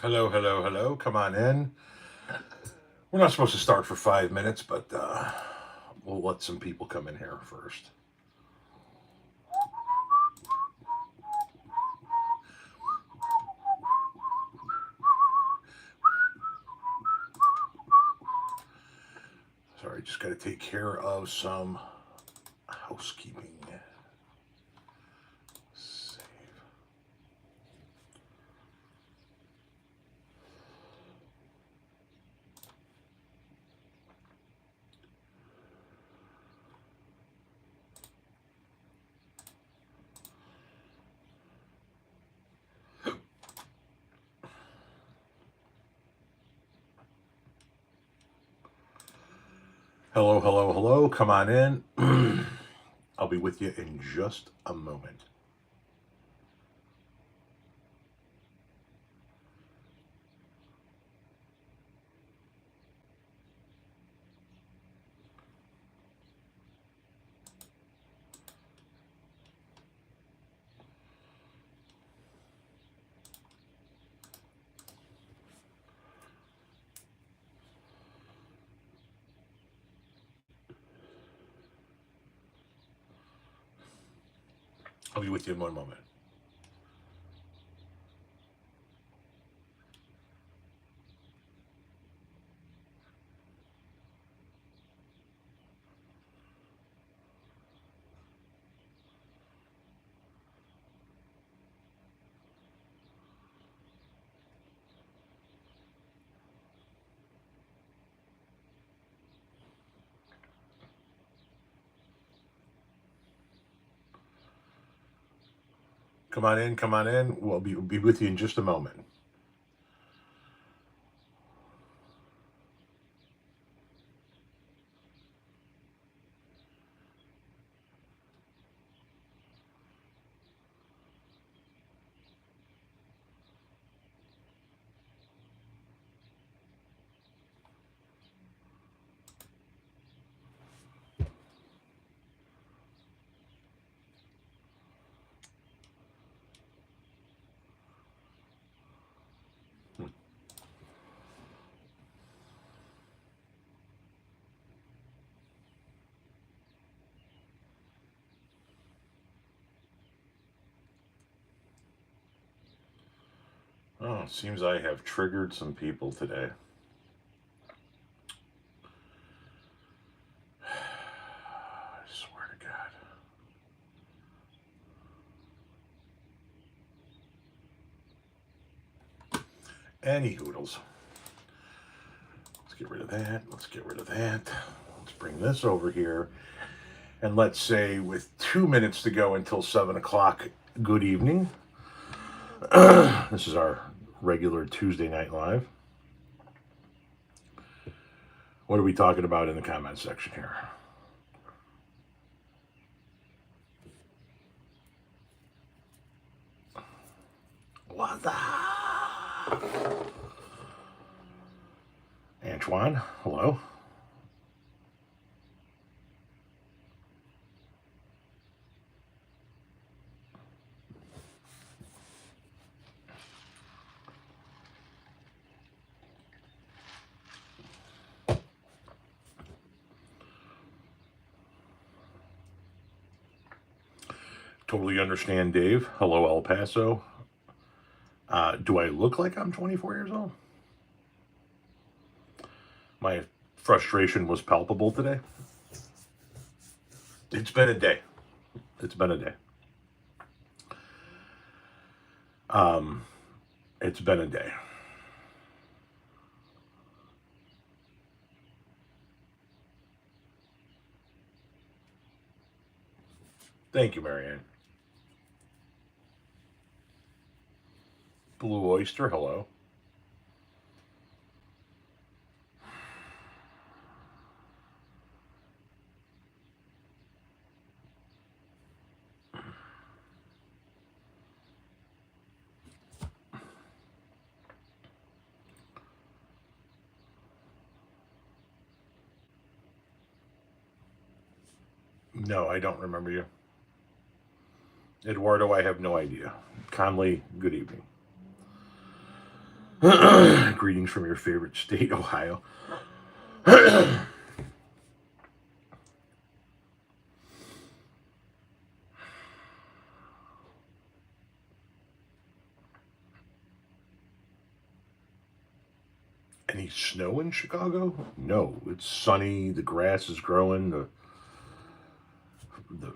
Hello, hello, hello. Come on in. We're not supposed to start for 5 minutes, but we'll let some people come in here first. Sorry, just got to take care of some housekeeping. Save. Hello, hello, hello. Come on in. I'll be with you in just a moment. I'll be with you in one moment. Come on in, come on in. We'll be with you in just a moment. Oh, it seems I have triggered some people today. I swear to God. Any hoodles. Let's get rid of that. Let's get rid of that. Let's bring this over here. And let's say with 2 minutes to go until 7 o'clock, good evening. This is our regular Tuesday Night Live. What are we talking about in the comment section here? What the? Antoine, hello. Totally understand, Dave. Hello, El Paso. Do I look like I'm 24 years old? My frustration was palpable today. It's been a day. It's been a day. It's been a day. Thank you, Marianne. Blue Oyster, hello. No, I don't remember you. Eduardo, I have no idea. Conley, good evening. Greetings from your favorite state, Ohio. Any snow in Chicago? No, it's sunny. The grass is growing. The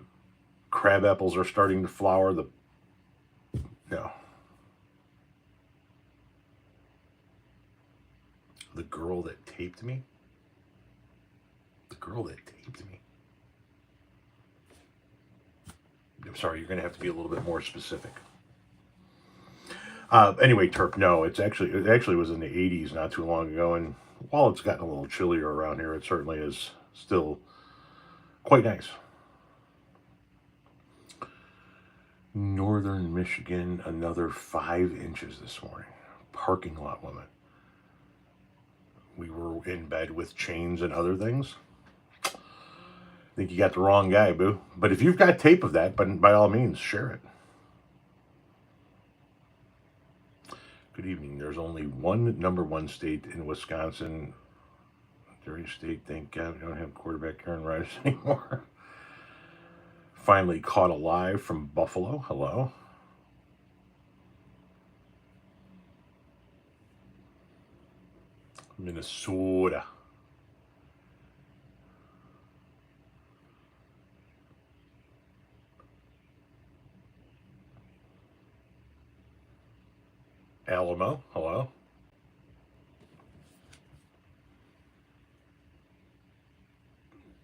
crab apples are starting to flower. No. The girl that taped me. The girl that taped me. I'm sorry. You're going to have to be a little bit more specific. Anyway, Terp, no, it actually was in the 80s not too long ago, and while it's gotten a little chillier around here, it certainly is still quite nice. Northern Michigan, another 5 inches this morning. Parking lot woman. We were in bed with chains and other things. I think you got the wrong guy, boo. But if you've got tape of that, by all means, share it. Good evening. There's only one #1 state in Wisconsin. Dairy State, thank God we don't have quarterback Aaron Rodgers anymore. Finally caught alive from Buffalo. Hello. Minnesota. Alamo. Hello.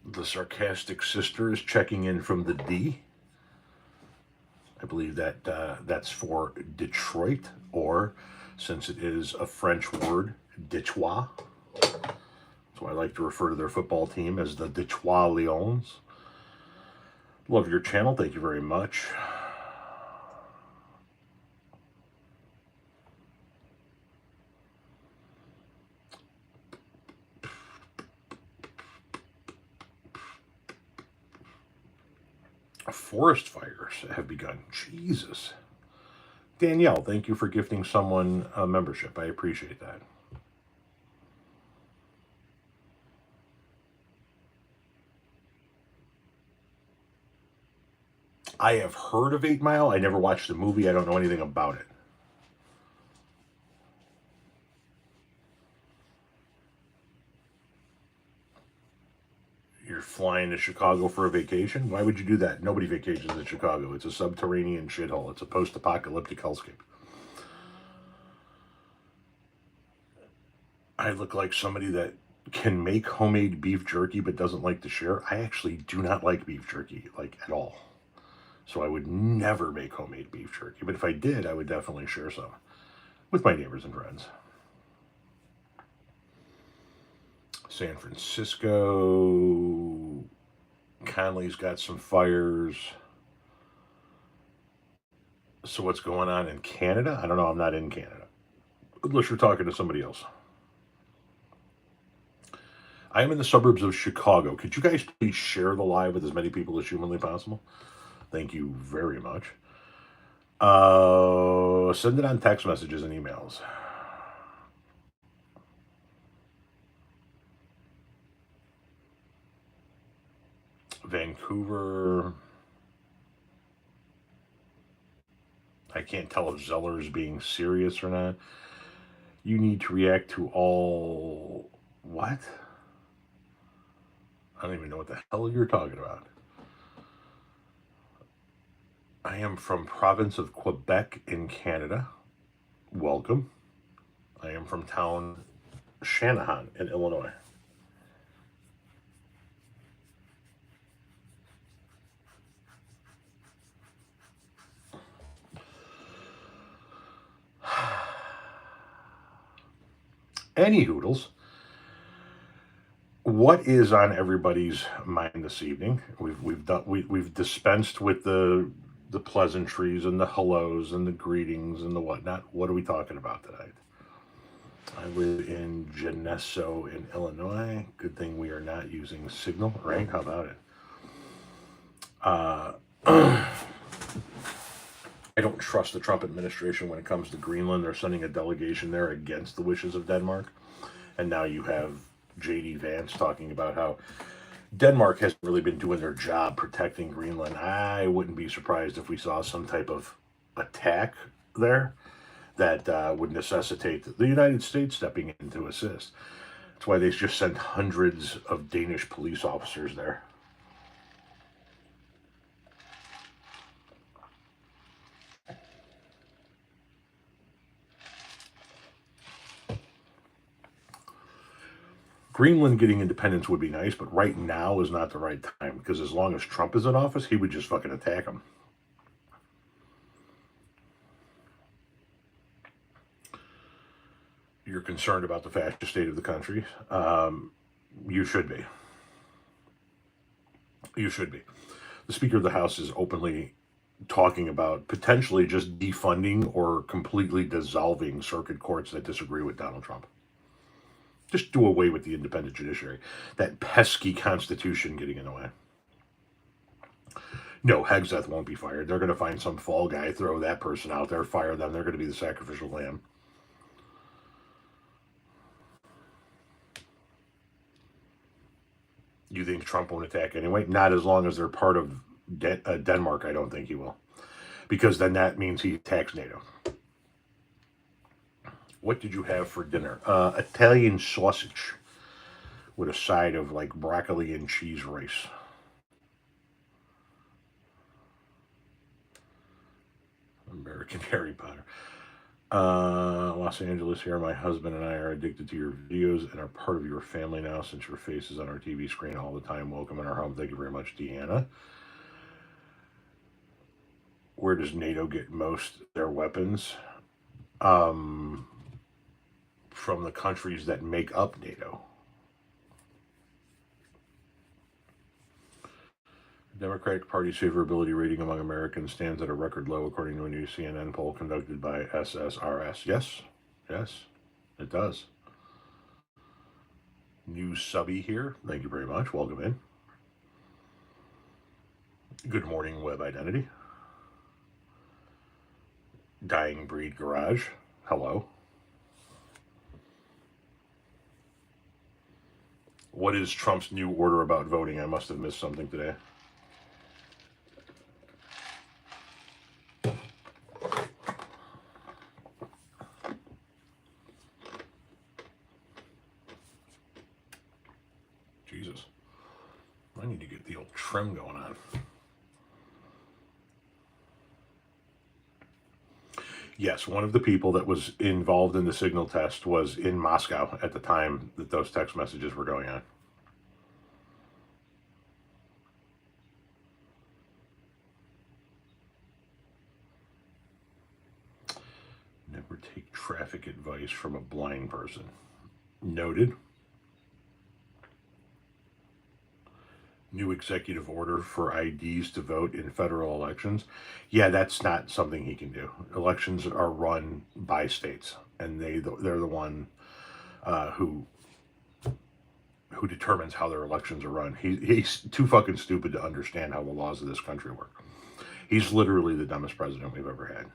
The sarcastic sister is checking in from the D. I believe that that's for Detroit, or since it is a French word, Detroit. So I like to refer to their football team as the Detroit Lions. Love your channel. Thank you very much. Forest fires have begun. Jesus. Danielle, thank you for gifting someone a membership. I appreciate that. I have heard of 8 Mile. I never watched the movie. I don't know anything about it. You're flying to Chicago for a vacation? Why would you do that? Nobody vacations in Chicago. It's a subterranean shithole. It's a post-apocalyptic hellscape. I look like somebody that can make homemade beef jerky but doesn't like to share. I actually do not like beef jerky, like, at all. So I would never make homemade beef jerky. But if I did, I would definitely share some with my neighbors and friends. San Francisco. Conley's got some fires. So what's going on in Canada? I don't know. I'm not in Canada. Unless you're talking to somebody else. I am in the suburbs of Chicago. Could you guys please share the live with as many people as humanly possible? Thank you very much. Send it on text messages and emails. Vancouver. I can't tell if Zeller's being serious or not. You need to react to all... What? I don't even know what the hell you're talking about. I am from province of Quebec in Canada. Welcome. I am from town Shanahan in Illinois. Any hoodles. What is on everybody's mind this evening? We've dispensed with the pleasantries and the hellos and the greetings and the whatnot. What are we talking about tonight? I live in Geneso in Illinois. Good thing we are not using Signal, right? How about it? I don't trust the Trump administration when it comes to Greenland. They're sending a delegation there against the wishes of Denmark. And now you have J.D. Vance talking about how Denmark hasn't really been doing their job protecting Greenland. I wouldn't be surprised if we saw some type of attack there that would necessitate the United States stepping in to assist. That's why they just sent hundreds of Danish police officers there. Greenland getting independence would be nice, but right now is not the right time, because as long as Trump is in office, he would just fucking attack them. You're concerned about the fascist state of the country. You should be. You should be. The Speaker of the House is openly talking about potentially just defunding or completely dissolving circuit courts that disagree with Donald Trump. Just do away with the independent judiciary. That pesky Constitution getting in the way. No, Hegseth won't be fired. They're going to find some fall guy, throw that person out there, fire them. They're going to be the sacrificial lamb. You think Trump won't attack anyway? Not as long as they're part of Denmark, I don't think he will. Because then that means he attacks NATO. What did you have for dinner? Italian sausage with a side of like broccoli and cheese rice. American Harry Potter. Los Angeles here. My husband and I are addicted to your videos and are part of your family now since your face is on our TV screen all the time. Welcome in our home. Thank you very much, Deanna. Where does NATO get most of their weapons? From the countries that make up NATO. The Democratic Party's favorability rating among Americans stands at a record low, according to a new CNN poll conducted by SSRS. Yes, it does. New subby here. Thank you very much. Welcome in. Good morning, Web Identity. Dying Breed Garage. Hello. What is Trump's new order about voting? I must have missed something today. Jesus. I need to get the old trim going on. Yes, one of the people that was involved in the signal test was in Moscow at the time that those text messages were going on. Never take traffic advice from a blind person. Noted. New executive order for IDs to vote in federal elections. Yeah, that's not something he can do. Elections are run by states, and they're the one who determines how their elections are run. He's too fucking stupid to understand how the laws of this country work. He's literally the dumbest president we've ever had.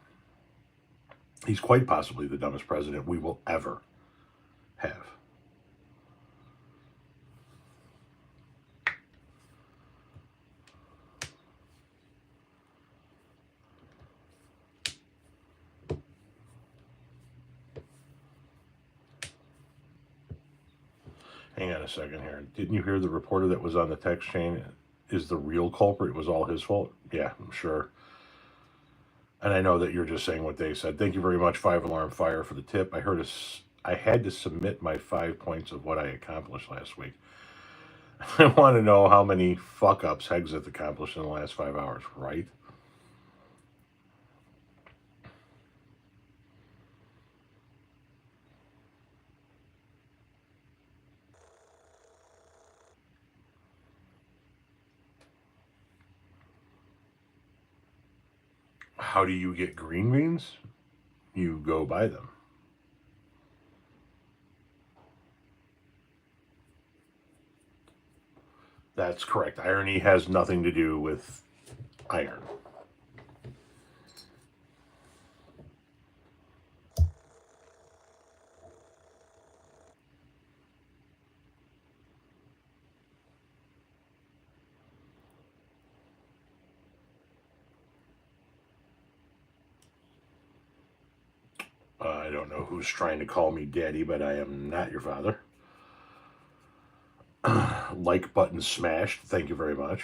He's quite possibly the dumbest president we will ever have. Hang on a second here. Didn't you hear the reporter that was on the text chain is the real culprit? It was all his fault? Yeah, I'm sure. And I know that you're just saying what they said. Thank you very much, 5 Alarm Fire, for the tip. I had to submit my 5 points of what I accomplished last week. I want to know how many fuck-ups Hegseth accomplished in the last 5 hours, right? How do you get green beans? You go buy them. That's correct. Irony has nothing to do with iron. I don't know who's trying to call me daddy, but I am not your father. Like button smashed. Thank you very much.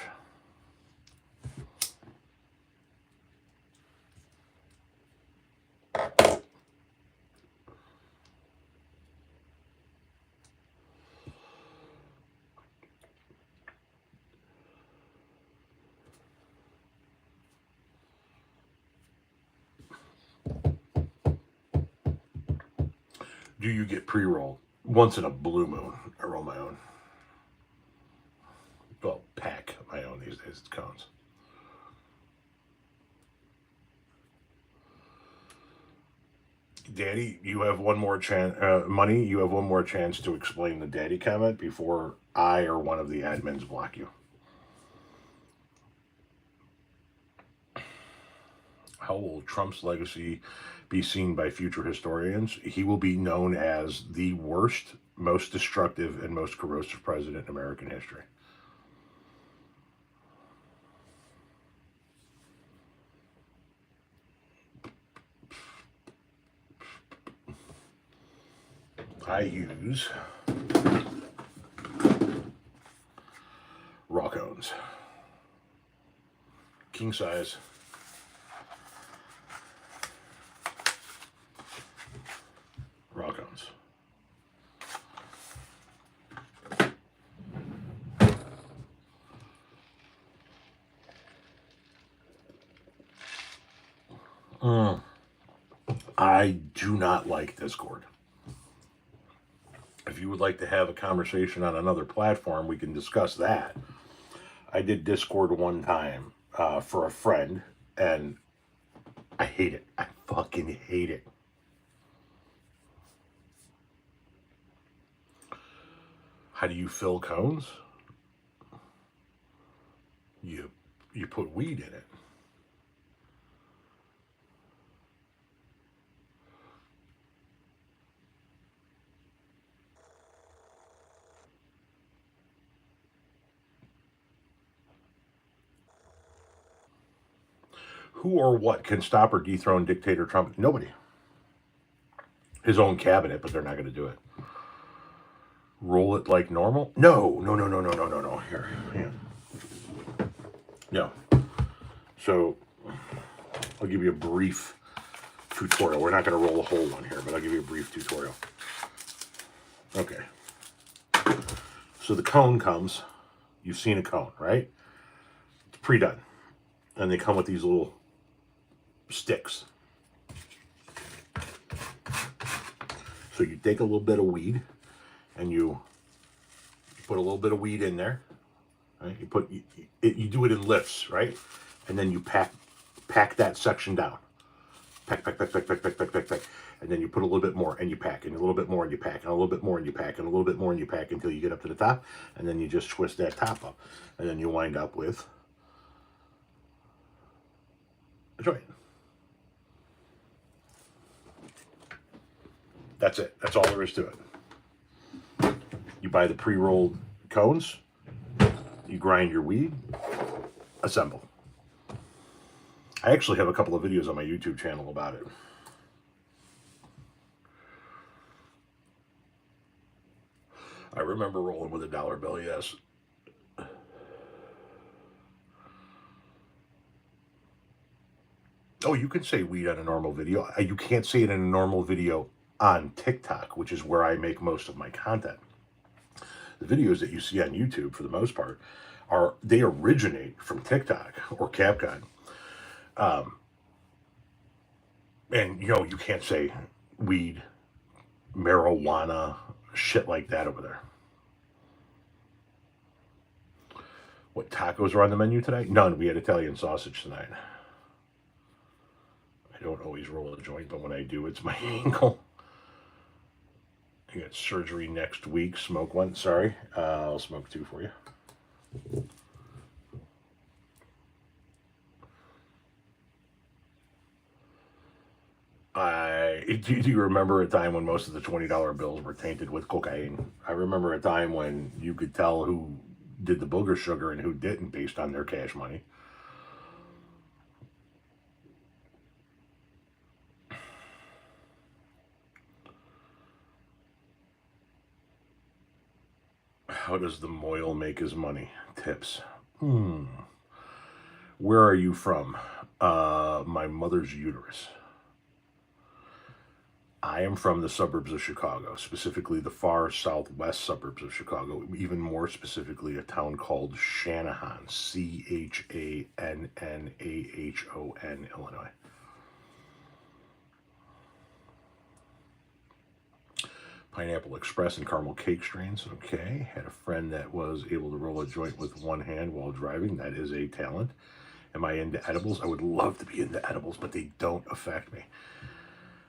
Do you get pre-roll? Once in a blue moon, I roll my own. Well, pack my own these days. It's cones. Daddy, you have one more chance. Money, you have one more chance to explain the daddy comment before I or one of the admins block you. How will Trump's legacy be seen by future historians? He will be known as the worst, most destructive, and most corrosive president in American history. I use raw cones, king size. Raw cones. I do not like Discord. If you would like to have a conversation on another platform, we can discuss that. I did Discord one time for a friend, and I hate it. I fucking hate it. How do you fill cones? You put weed in it. Who or what can stop or dethrone dictator Trump? Nobody. His own cabinet, but they're not going to do it. Roll it like normal? No. Here. No. So, I'll give you a brief tutorial. We're not going to roll a whole one here, but I'll give you a brief tutorial. Okay. So the cone comes. You've seen a cone, right? It's pre-done. And they come with these little sticks. So you take a little bit of weed, and you put a little bit of weed in there. Right? You do it in lifts, right? And then you pack that section down. Pack. And then you put a little bit more, and you pack, and a little bit more, and you pack, and a little bit more, and you pack, and a little bit more, and you pack until you get up to the top, and then you just twist that top up, and then you wind up with a joint. That's it. That's all there is to it. You buy the pre-rolled cones, you grind your weed, assemble. I actually have a couple of videos on my YouTube channel about it. I remember rolling with a dollar bill, yes. Oh, you can say weed on a normal video. You can't say it in a normal video on TikTok, which is where I make most of my content. The videos that you see on YouTube, for the most part, they originate from TikTok or CapCut. And, you can't say weed, marijuana, shit like that over there. What tacos are on the menu today? None. We had Italian sausage tonight. I don't always roll a joint, but when I do, it's my ankle. I got surgery next week. Smoke one. Sorry. I'll smoke two for you. Do you remember a time when most of the $20 bills were tainted with cocaine? I remember a time when you could tell who did the booger sugar and who didn't based on their cash money. How does the Moyle make his money? Tips. Where are you from? My mother's uterus. I am from the suburbs of Chicago, specifically the far southwest suburbs of Chicago, even more specifically a town called Channahon, Channahon, Illinois. Pineapple Express and caramel cake strains. Okay. Had a friend that was able to roll a joint with one hand while driving. That is a talent. Am I into edibles? I would love to be into edibles, but they don't affect me.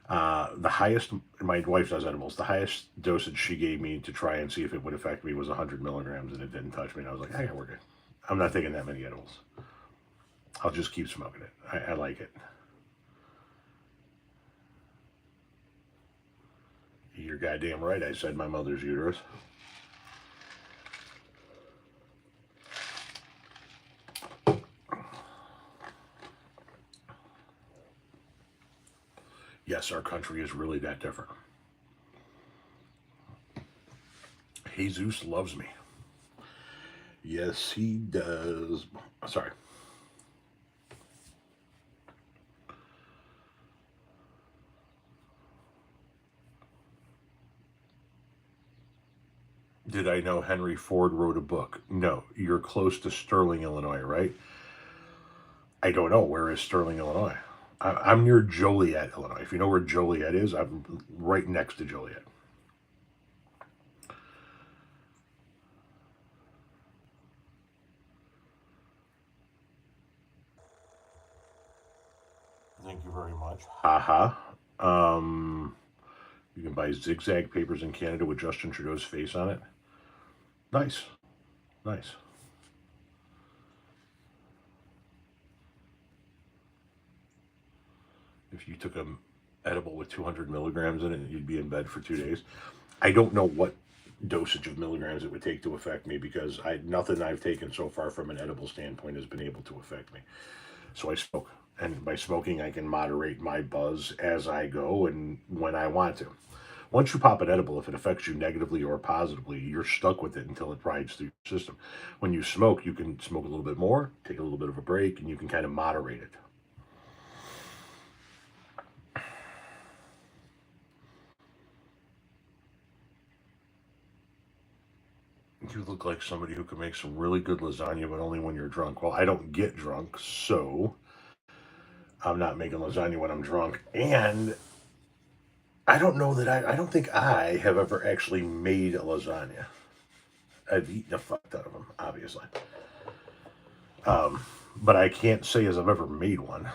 The highest, my wife does edibles, the highest dosage she gave me to try and see if it would affect me was 100 milligrams, and it didn't touch me. And I was like, I we're good. I'm not taking that many edibles. I'll just keep smoking it. I like it. You're goddamn right. I said my mother's uterus. Yes, our country is really that different. Jesus loves me. Yes, he does. Sorry. Did I know Henry Ford wrote a book? No. You're close to Sterling, Illinois, right? I don't know. Where is Sterling, Illinois? I'm near Joliet, Illinois. If you know where Joliet is, I'm right next to Joliet. Thank you very much. Haha. You can buy zigzag papers in Canada with Justin Trudeau's face on it. Nice. Nice. If you took a edible with 200 milligrams in it, you'd be in bed for 2 days. I don't know what dosage of milligrams it would take to affect me because nothing I've taken so far from an edible standpoint has been able to affect me. So I smoke, and by smoking, I can moderate my buzz as I go and when I want to. Once you pop an edible, if it affects you negatively or positively, you're stuck with it until it rides through your system. When you smoke, you can smoke a little bit more, take a little bit of a break, and you can kind of moderate it. You look like somebody who can make some really good lasagna, but only when you're drunk. Well, I don't get drunk, so I'm not making lasagna when I'm drunk. And I don't know that I don't think I have ever actually made a lasagna. I've eaten a fuck ton of them, obviously. But I can't say as I've ever made one.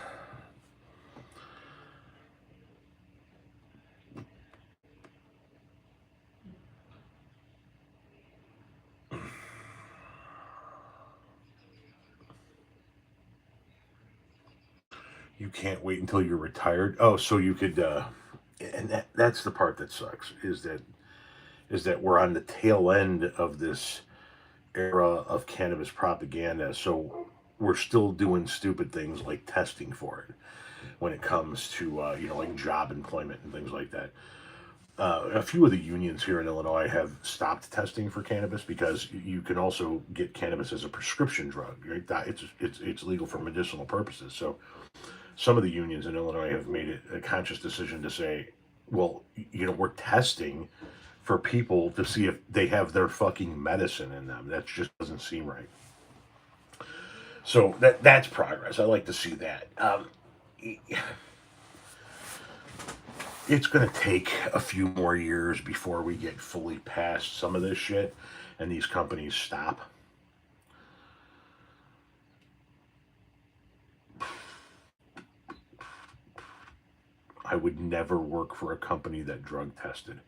You can't wait until you're retired. Oh, so you could, and that's the part that sucks is that we're on the tail end of this era of cannabis propaganda. So we're still doing stupid things like testing for it when it comes to like job employment and things like that. A few of the unions here in Illinois have stopped testing for cannabis because you can also get cannabis as a prescription drug. Right? It's legal for medicinal purposes. So some of the unions in Illinois have made it a conscious decision to say, well, we're testing for people to see if they have their fucking medicine in them. That just doesn't seem right. So that's progress. I like to see that. It's going to take a few more years before we get fully past some of this shit and these companies stop. I would never work for a company that drug tested.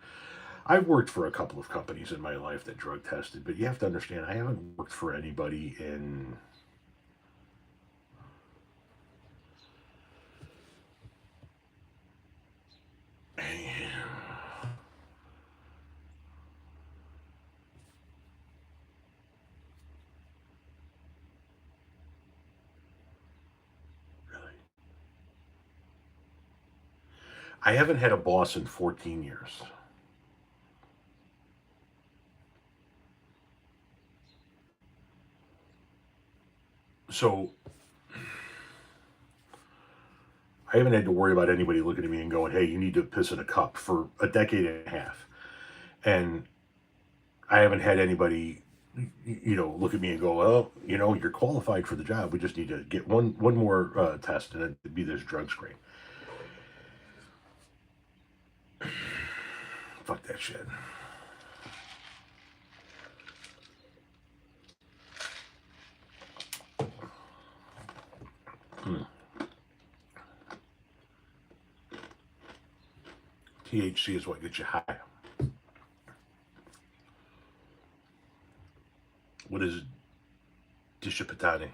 I've worked for a couple of companies in my life that drug tested, but you have to understand, I haven't worked for anybody in. Really? I haven't had a boss in 14 years. So I haven't had to worry about anybody looking at me and going, hey, you need to piss in a cup for a decade and a half. And I haven't had anybody, look at me and go, well, you're qualified for the job. We just need to get one more test, and it'd be this drug screen. Fuck that shit. THC is what gets you high. What is Dishapatani?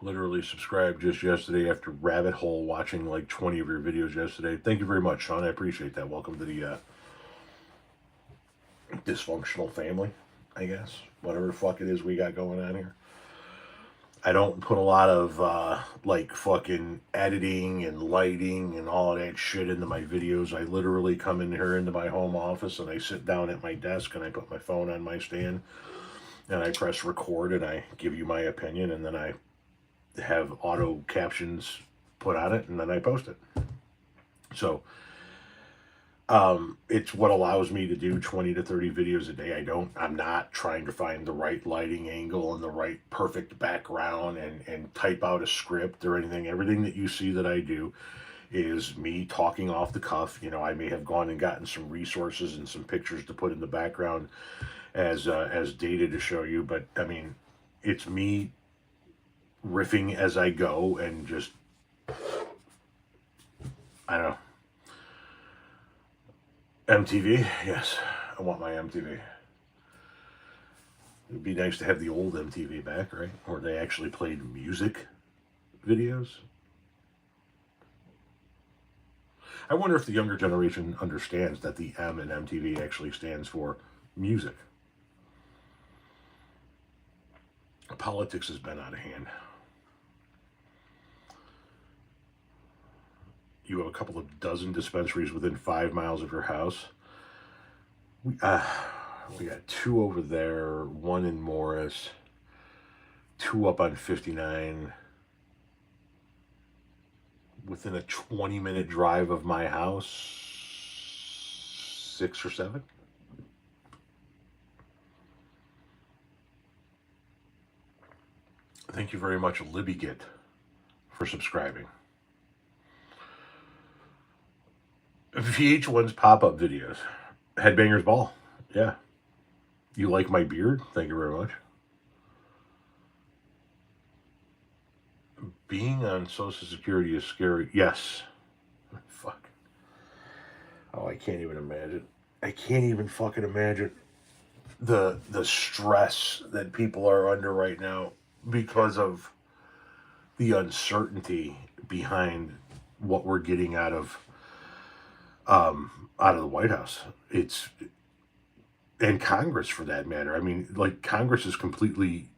Literally subscribed just yesterday after rabbit hole watching like 20 of your videos yesterday. Thank you very much, Sean. I appreciate that. Welcome to the dysfunctional family, I guess. Whatever the fuck it is we got going on here. I don't put a lot of like fucking editing and lighting and all of that shit into my videos. I literally come in here into my home office and I sit down at my desk and I put my phone on my stand and I press record and I give you my opinion and then I have auto captions put on it and then I post it. So it's what allows me to do 20 to 30 videos a day. I'm not trying to find the right lighting angle and the right perfect background and type out a script or anything. Everything that you see that I do is me talking off the cuff. I may have gone and gotten some resources and some pictures to put in the background as data to show you. But I mean, it's me riffing as I go and just, I don't know. MTV, yes, I want my MTV. It'd be nice to have the old MTV back, right? Where they actually played music videos. I wonder if the younger generation understands that the M in MTV actually stands for music. Politics has been out of hand. You have a couple of dozen dispensaries within 5 miles of your house. We got 2 over there, 1 in Morris, 2 up on 59, within a 20-minute drive of my house, 6 or 7. Thank you very much, LibbyGit, for subscribing. VH1's pop-up videos. Headbangers Ball. Yeah. You like my beard? Thank you very much. Being on Social Security is scary. Yes. Fuck. Oh, I can't even imagine. I can't even fucking imagine the stress that people are under right now because of the uncertainty behind what we're getting out of the White House. And Congress for that matter. I mean, like, Congress has completely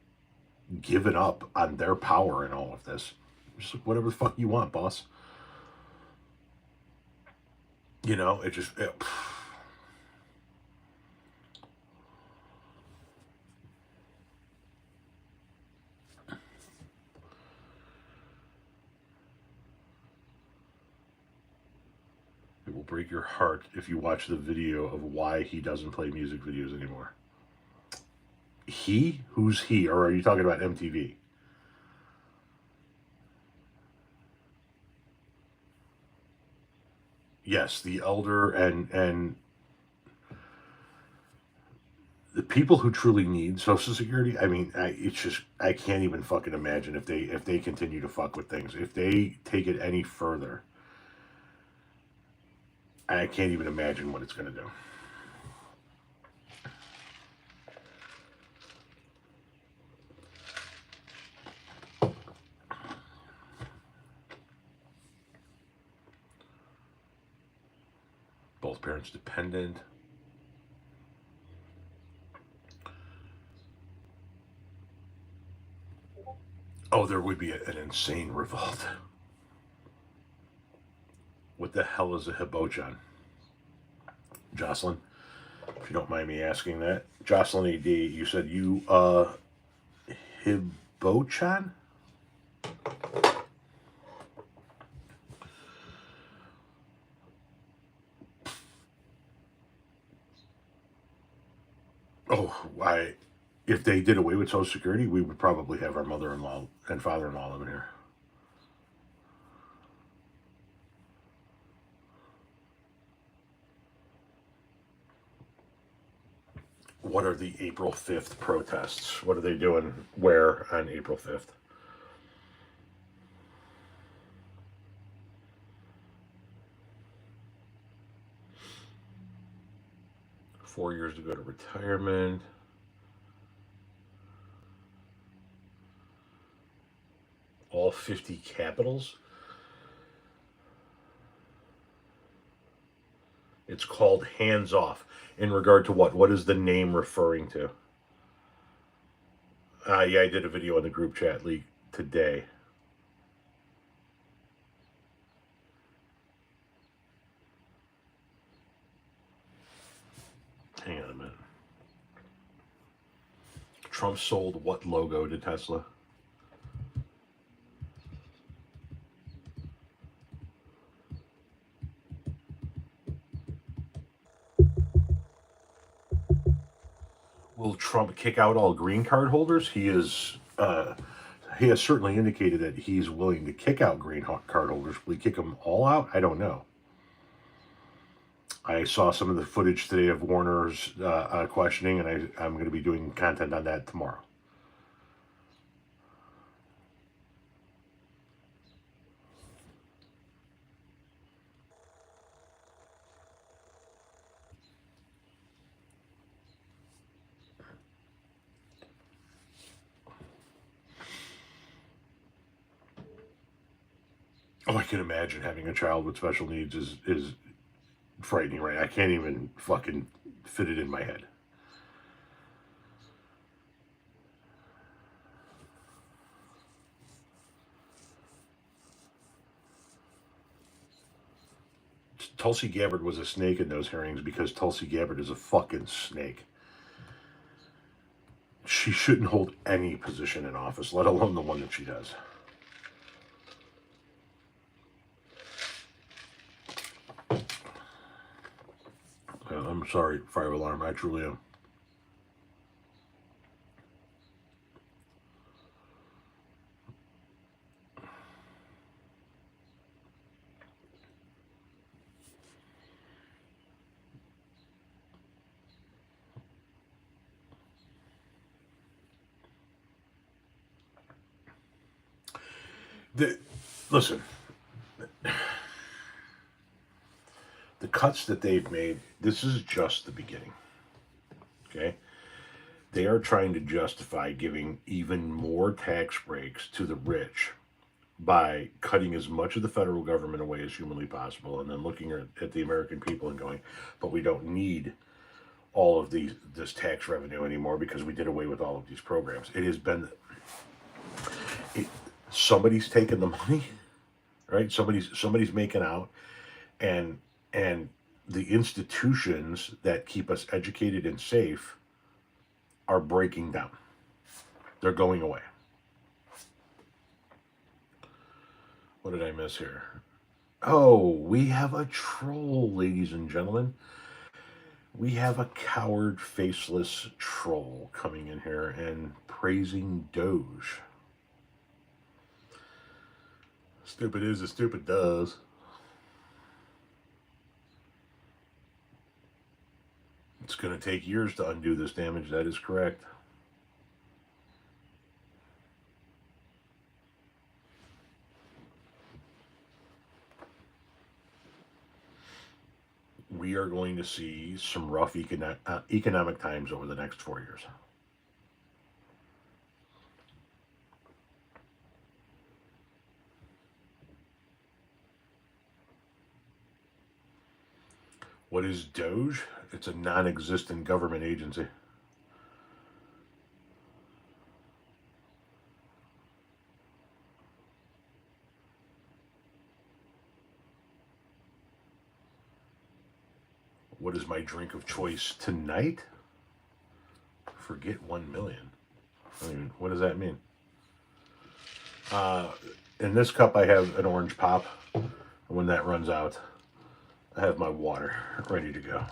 given up on their power in all of this. Just like, whatever the fuck you want, boss. It just... It will break your heart if you watch the video of why he doesn't play music videos anymore. He? Who's he? Or are you talking about MTV? Yes, the elder and the people who truly need Social Security. I mean, I can't even fucking imagine if they continue to fuck with things. If they take it any further, I can't even imagine what it's going to do. Both parents dependent. Oh, there would be an insane revolt. What the hell is a hibochon? Jocelyn, if you don't mind me asking that. Jocelyn AD, you said you Hibochan? Oh, if they did away with Social Security, we would probably have our mother-in-law and father-in-law living here. What are the April 5th protests? What are they doing where on April 5th? Four years to go to retirement. All 50 capitals. It's called Hands Off. In regard to what? What is the name referring to? Yeah, I did a video on the group chat league today. Hang on a minute. Trump sold what logo to Tesla? Will Trump kick out all green card holders? He has certainly indicated that he's willing to kick out green card holders. Will he kick them all out? I don't know. I saw some of the footage today of Warner's questioning, and I'm going to be doing content on that tomorrow. Oh, I can imagine having a child with special needs is frightening, right? I can't even fucking fit it in my head. Tulsi Gabbard was a snake in those hearings because Tulsi Gabbard is a fucking snake. She shouldn't hold any position in office, let alone the one that she does. I'm sorry, fire alarm. I truly am. Listen, the cuts that they've made, this is just the beginning. Okay? They are trying to justify giving even more tax breaks to the rich by cutting as much of the federal government away as humanly possible, and then looking at the American people and going, but we don't need all of this tax revenue anymore because we did away with all of these programs. It has been somebody's taking the money, right? Somebody's making out, and the institutions that keep us educated and safe are breaking down. They're going away. What did I miss here? Oh, we have a troll, ladies and gentlemen. We have a coward, faceless troll coming in here and praising Doge. Stupid is as stupid does. It's going to take years to undo this damage. That is correct. We are going to see some rough economic times over the next 4 years. What is Doge? It's a non-existent government agency. What is my drink of choice tonight? Forget 1 million. I mean, what does that mean? In this cup, I have an orange pop. When that runs out, I have my water ready to go.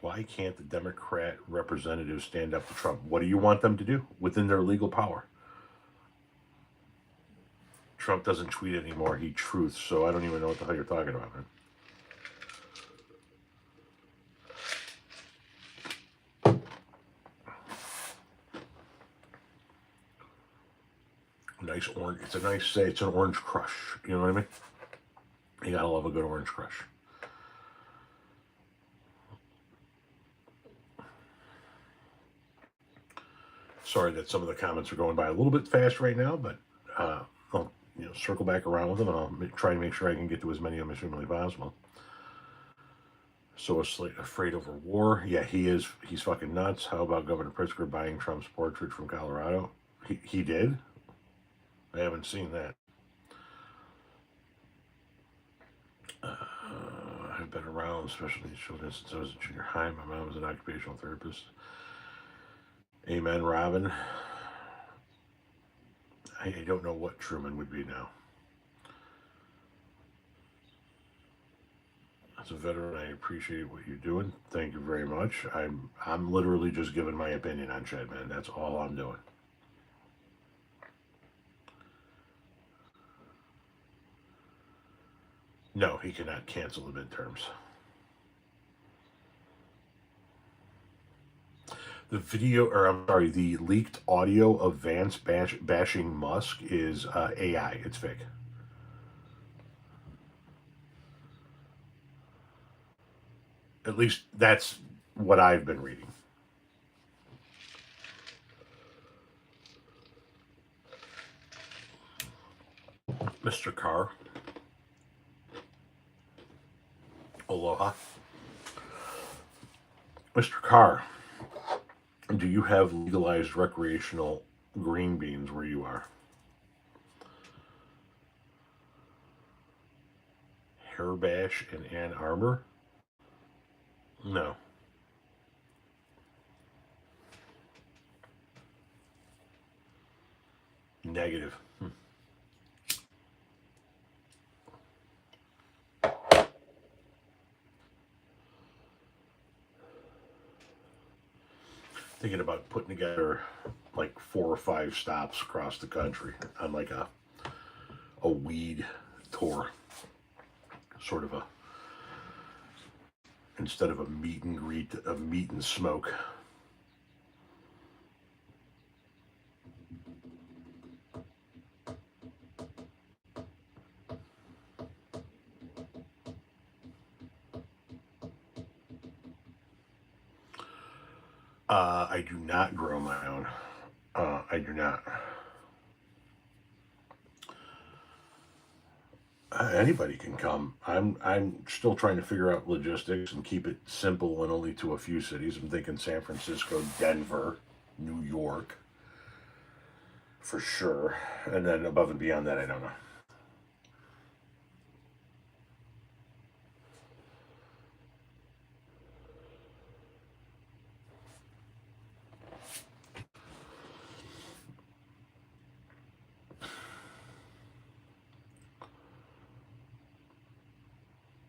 Why can't the Democrat representatives stand up to Trump? What do you want them to do within their legal power? Trump doesn't tweet anymore. He truths, so I don't even know what the hell you're talking about, man. Nice orange. It's a nice say. It's an orange crush. You know what I mean? You gotta love a good orange crush. Sorry that some of the comments are going by a little bit fast right now, but I'll circle back around with them, and I'll try to make sure I can get to as many of them as humanly possible. So afraid over war? Yeah, he is. He's fucking nuts. How about Governor Pritzker buying Trump's portrait from Colorado? He did? I haven't seen that. I've been around special needs children since I was in junior high. My mom was an occupational therapist. Amen, Robin. I don't know what Truman would be now. As a veteran, I appreciate what you're doing. Thank you very much. I'm literally just giving my opinion on shit, man. That's all I'm doing. No, he cannot cancel the midterms. The leaked audio of Vance bashing Musk is AI. It's fake. At least that's what I've been reading. Mr. Carr. Aloha. Mr. Carr, do you have legalized recreational green beans where you are? Hair bash in Ann Arbor? No. Negative. Thinking about putting together like 4 or 5 stops across the country on like a weed tour, sort of instead of a meet and greet, a meet and smoke. I do not grow my own. I do not. Anybody can come. I'm still trying to figure out logistics and keep it simple and only to a few cities. I'm thinking San Francisco, Denver, New York, for sure, and then above and beyond that, I don't know.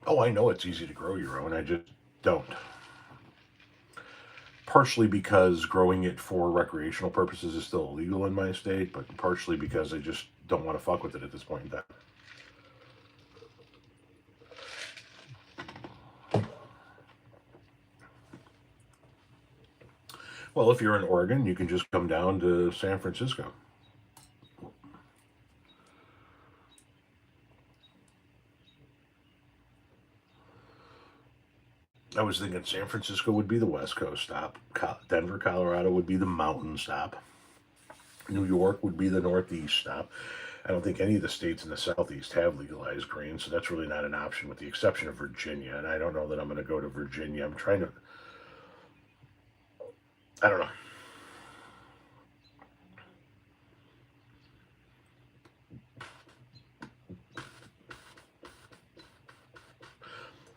Oh, I know it's easy to grow your own. I just don't. Partially because growing it for recreational purposes is still illegal in my state, but partially because I just don't want to fuck with it at this point in time. Well, if you're in Oregon, you can just come down to San Francisco. I was thinking San Francisco would be the West Coast stop. Denver, Colorado would be the mountain stop. New York would be the Northeast stop. I don't think any of the states in the Southeast have legalized green, so that's really not an option with the exception of Virginia. And I don't know that I'm going to go to Virginia. I'm trying to, I don't know.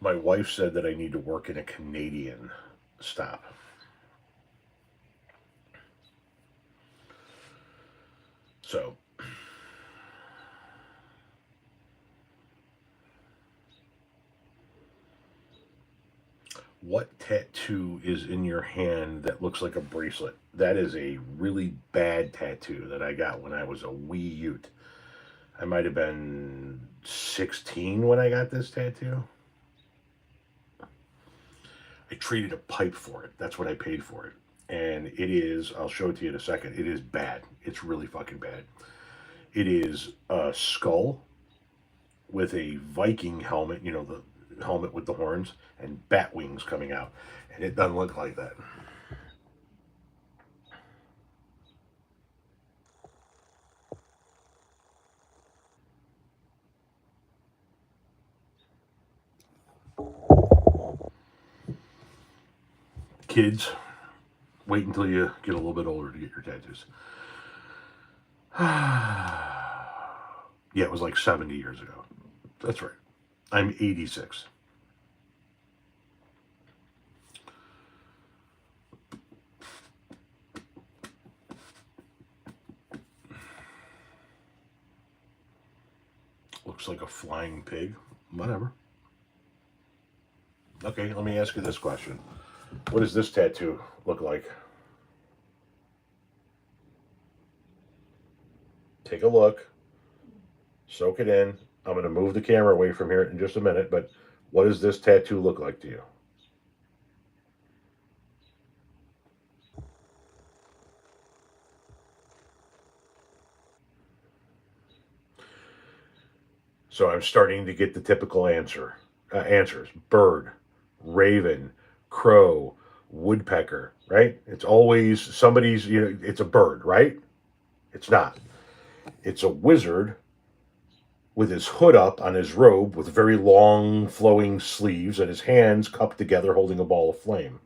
My wife said that I need to work in a Canadian stop. So, what tattoo is in your hand that looks like a bracelet? That is a really bad tattoo that I got when I was a wee Ute. I might have been 16 when I got this tattoo. I traded a pipe for it. That's what I paid for it. And it is, I'll show it to you in a second. It is bad. It's really fucking bad. It is a skull with a Viking helmet, you know, the helmet with the horns, and bat wings coming out. And it doesn't look like that. Kids, wait until you get a little bit older to get your tattoos. Yeah, it was like 70 years ago. That's right. I'm 86. Looks like a flying pig. Whatever. Okay, let me ask you this question. What does this tattoo look like? Take a look. Soak it in. I'm going to move the camera away from here in just a minute, but what does this tattoo look like to you? So I'm starting to get the typical answers: bird, raven, crow, woodpecker. Right? It's always somebody's. You know, it's a bird, right? It's not. It's a wizard with his hood up on his robe, with very long flowing sleeves, and his hands cupped together, holding a ball of flame.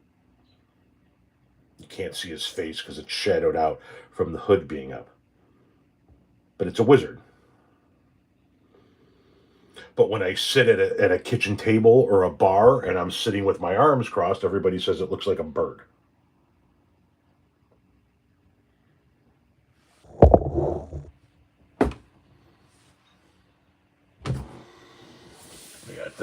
You can't see his face because it's shadowed out from the hood being up. But it's a wizard. But when I sit at a kitchen table or a bar and I'm sitting with my arms crossed, everybody says it looks like a bird. We got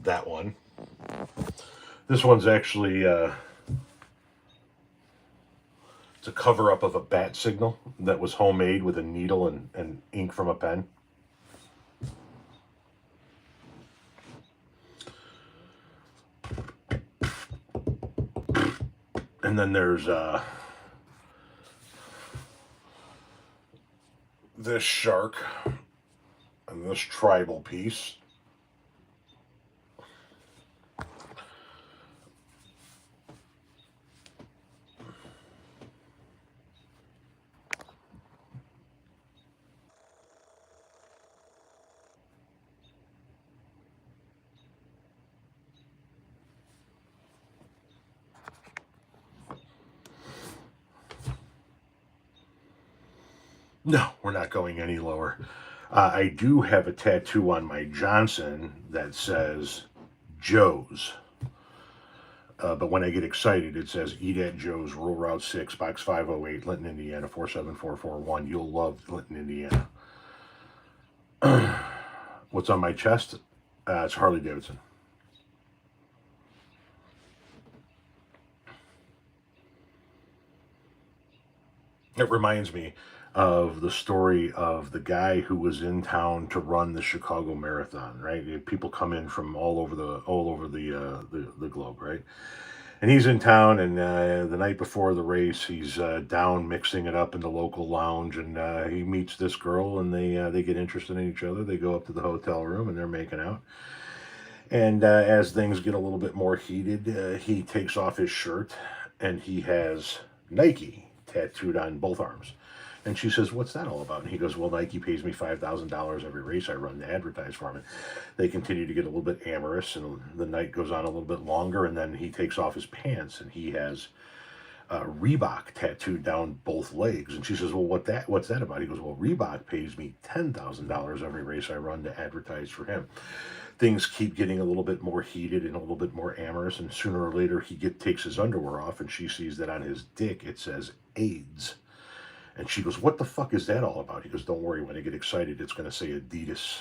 that one. This one's actually it's a cover up of a bat signal that was homemade with a needle and ink from a pen. And then there's this shark and this tribal piece. No, we're not going any lower. I do have a tattoo on my Johnson that says Joe's. But when I get excited, it says Eat at Joe's, Rural Route 6, Box 508, Linton, Indiana, 47441. You'll love Linton, Indiana. What's on my chest? It's Harley Davidson. It reminds me of the story of the guy who was in town to run the Chicago Marathon. Right, people come in from all over the globe. Right, and he's in town, and the night before the race, he's down mixing it up in the local lounge, and he meets this girl, and they get interested in each other. They go up to the hotel room, and they're making out. And as things get a little bit more heated, he takes off his shirt, and he has Nike tattooed on both arms. And she says, what's that all about? And he goes, well, Nike pays me $5,000 every race I run to advertise for him. They continue to get a little bit amorous, and the night goes on a little bit longer, and then he takes off his pants, and he has Reebok tattooed down both legs. And she says, well, what's that about? He goes, well, Reebok pays me $10,000 every race I run to advertise for him. Things keep getting a little bit more heated and a little bit more amorous, and sooner or later takes his underwear off, and she sees that on his dick it says AIDS. And she goes, what the fuck is that all about? He goes, don't worry, when I get excited, it's going to say Adidas.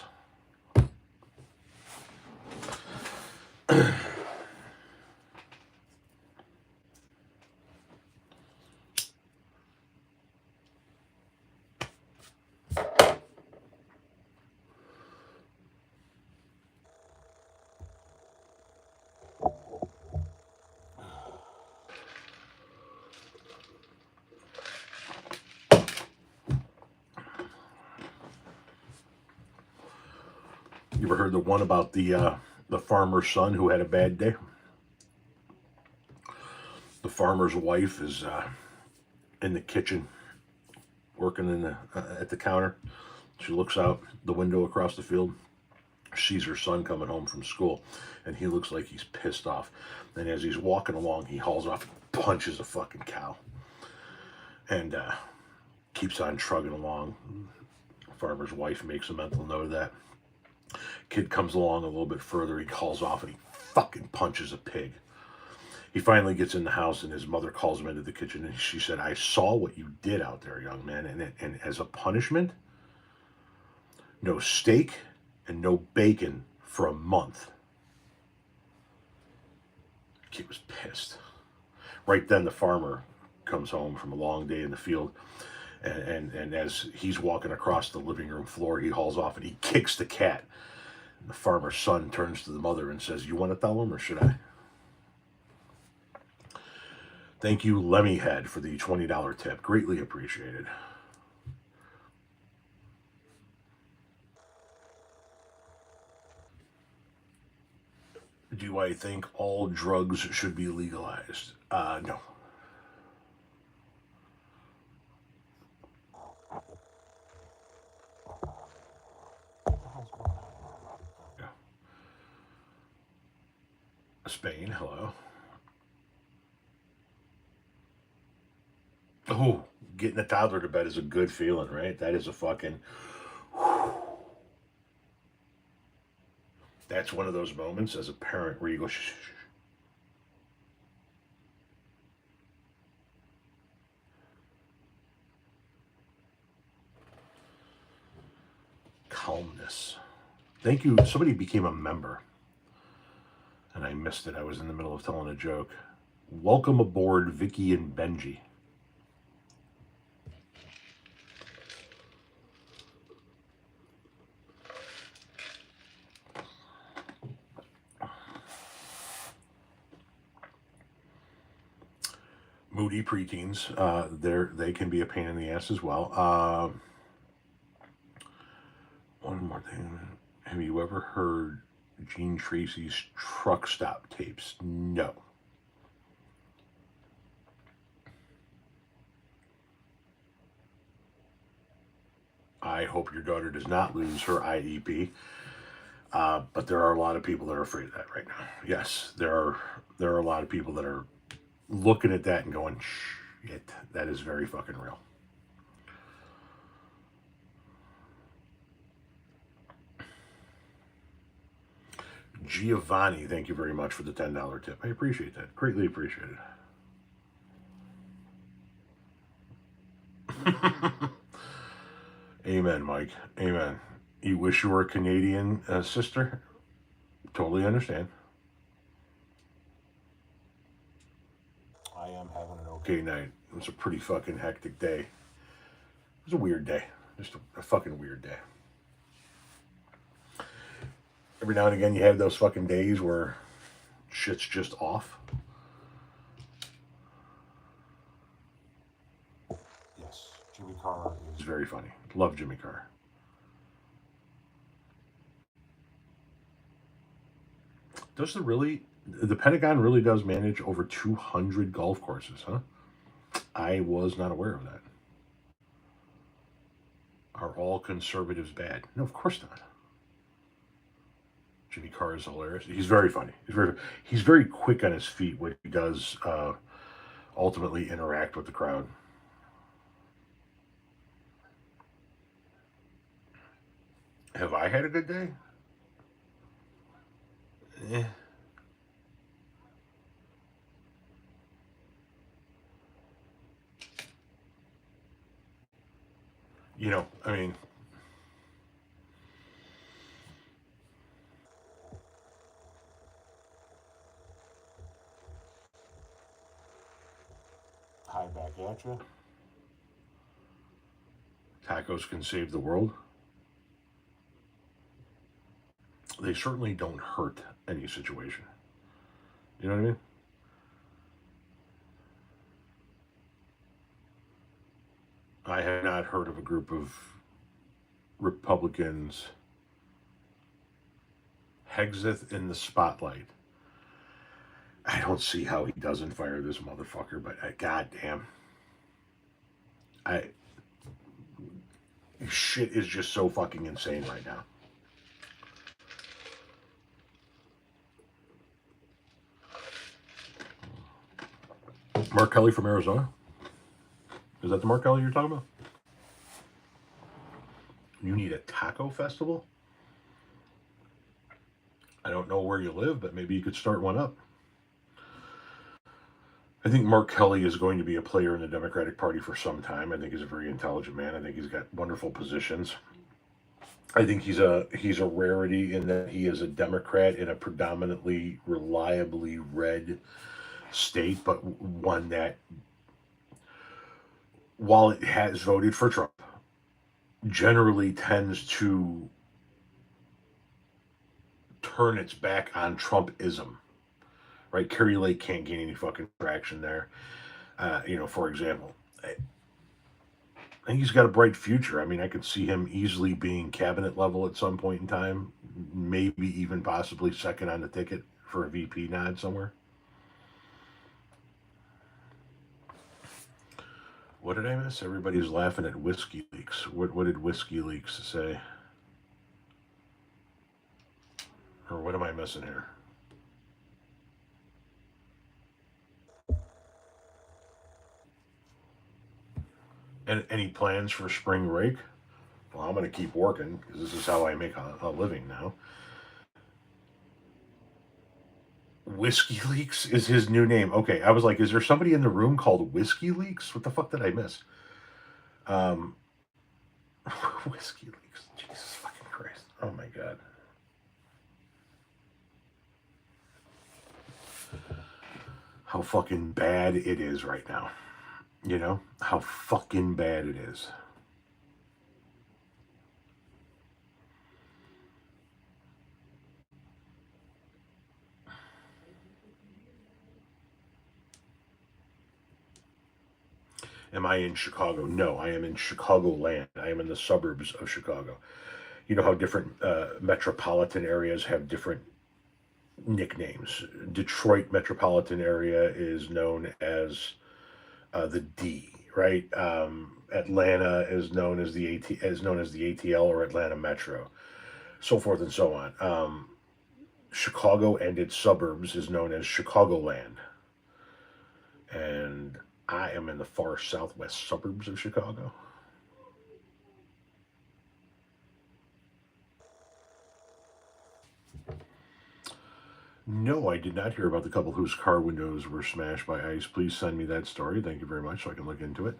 You ever heard the one about the farmer's son who had a bad day? The farmer's wife is in the kitchen working at the counter. She looks out the window across the field, sees her son coming home from school, and he looks like he's pissed off. And as he's walking along, he hauls off and punches a fucking cow, and keeps on trugging along. Farmer's wife makes a mental note of that. Kid comes along a little bit further, he calls off and he fucking punches a pig. He finally gets in the house, and his mother calls him into the kitchen, and she said, I saw what you did out there, young man, and as a punishment, no steak and no bacon for a month. The kid was pissed. Right then, the farmer comes home from a long day in the field, and as he's walking across the living room floor, he hauls off and he kicks the cat. And the farmer's son turns to the mother and says, you want to tell him, or should I? Thank you, Lemmyhead, for the $20 tip. Greatly appreciated. Do I think all drugs should be legalized? No. Yeah. Spain, hello. Oh, getting a toddler to bed is a good feeling, right? That is a fucking. That's one of those moments as a parent where you go, shh, shh, shh. Calmness. Thank you. Somebody became a member, and I missed it. I was in the middle of telling a joke. Welcome aboard, Vicky and Benji. Moody preteens, they can be a pain in the ass as well. One more thing. Have you ever heard Gene Tracy's truck stop tapes? No. I hope your daughter does not lose her IEP. But there are a lot of people that are afraid of that right now. Yes, there are a lot of people that are looking at that and going, shit, that is very fucking real. Giovanni, thank you very much for the $10 tip. I appreciate that. Greatly appreciate it. Amen, Mike. Amen. You wish you were a Canadian sister? Totally understand. I am having an okay night. It was a pretty fucking hectic day. It was a weird day. Just a fucking weird day. Every now and again, you have those fucking days where shit's just off. Yes, Jimmy Carr is very funny. Love Jimmy Carr. Does the Pentagon really does manage over 200 golf courses, huh? I was not aware of that. Are all conservatives bad? No, of course not. Jimmy Carr is hilarious. He's very funny. He's very quick on his feet when he does ultimately interact with the crowd. Have I had a good day? Eh. I mean, hi back at you. Tacos can save the world. They certainly don't hurt any situation. You know what I mean? I have not heard of a group of Republicans Hexeth in the spotlight. I don't see how he doesn't fire this motherfucker, but goddamn, I shit is just so fucking insane right now. Mark Kelly from Arizona. Is that the Mark Kelly you're talking about? You need a taco festival? I don't know where you live, but maybe you could start one up. I think Mark Kelly is going to be a player in the Democratic Party for some time. I think he's a very intelligent man. I think he's got wonderful positions. I think he's a rarity in that he is a Democrat in a predominantly reliably red state, but one that, while it has voted for Trump, generally tends to turn its back on Trumpism. Right? Kerry Lake can't gain any fucking traction there. For example, I think he's got a bright future. I mean, I could see him easily being cabinet level at some point in time, maybe even possibly second on the ticket for a VP nod somewhere. What did I miss? Everybody's laughing at Whiskey Leaks. What did Whiskey Leaks say? Or what am I missing here? And any plans for spring break? Well, I'm going to keep working because this is how I make a living now. Whiskey Leaks is his new name. Okay, I was like, is there somebody in the room called Whiskey Leaks? What the fuck did I miss? Um, Whiskey Leaks. Jesus fucking Christ. Oh my god. How fucking bad it is right now. How fucking bad it is. Am I in Chicago? No, I am in Chicagoland. I am in the suburbs of Chicago. You know how different metropolitan areas have different nicknames. Detroit metropolitan area is known as the D, right? Atlanta is known as the ATL or Atlanta Metro, so forth and so on. Chicago and its suburbs is known as Chicagoland, and I am in the far southwest suburbs of Chicago. No, I did not hear about the couple whose car windows were smashed by ice. Please send me that story. Thank you very much, so I can look into it.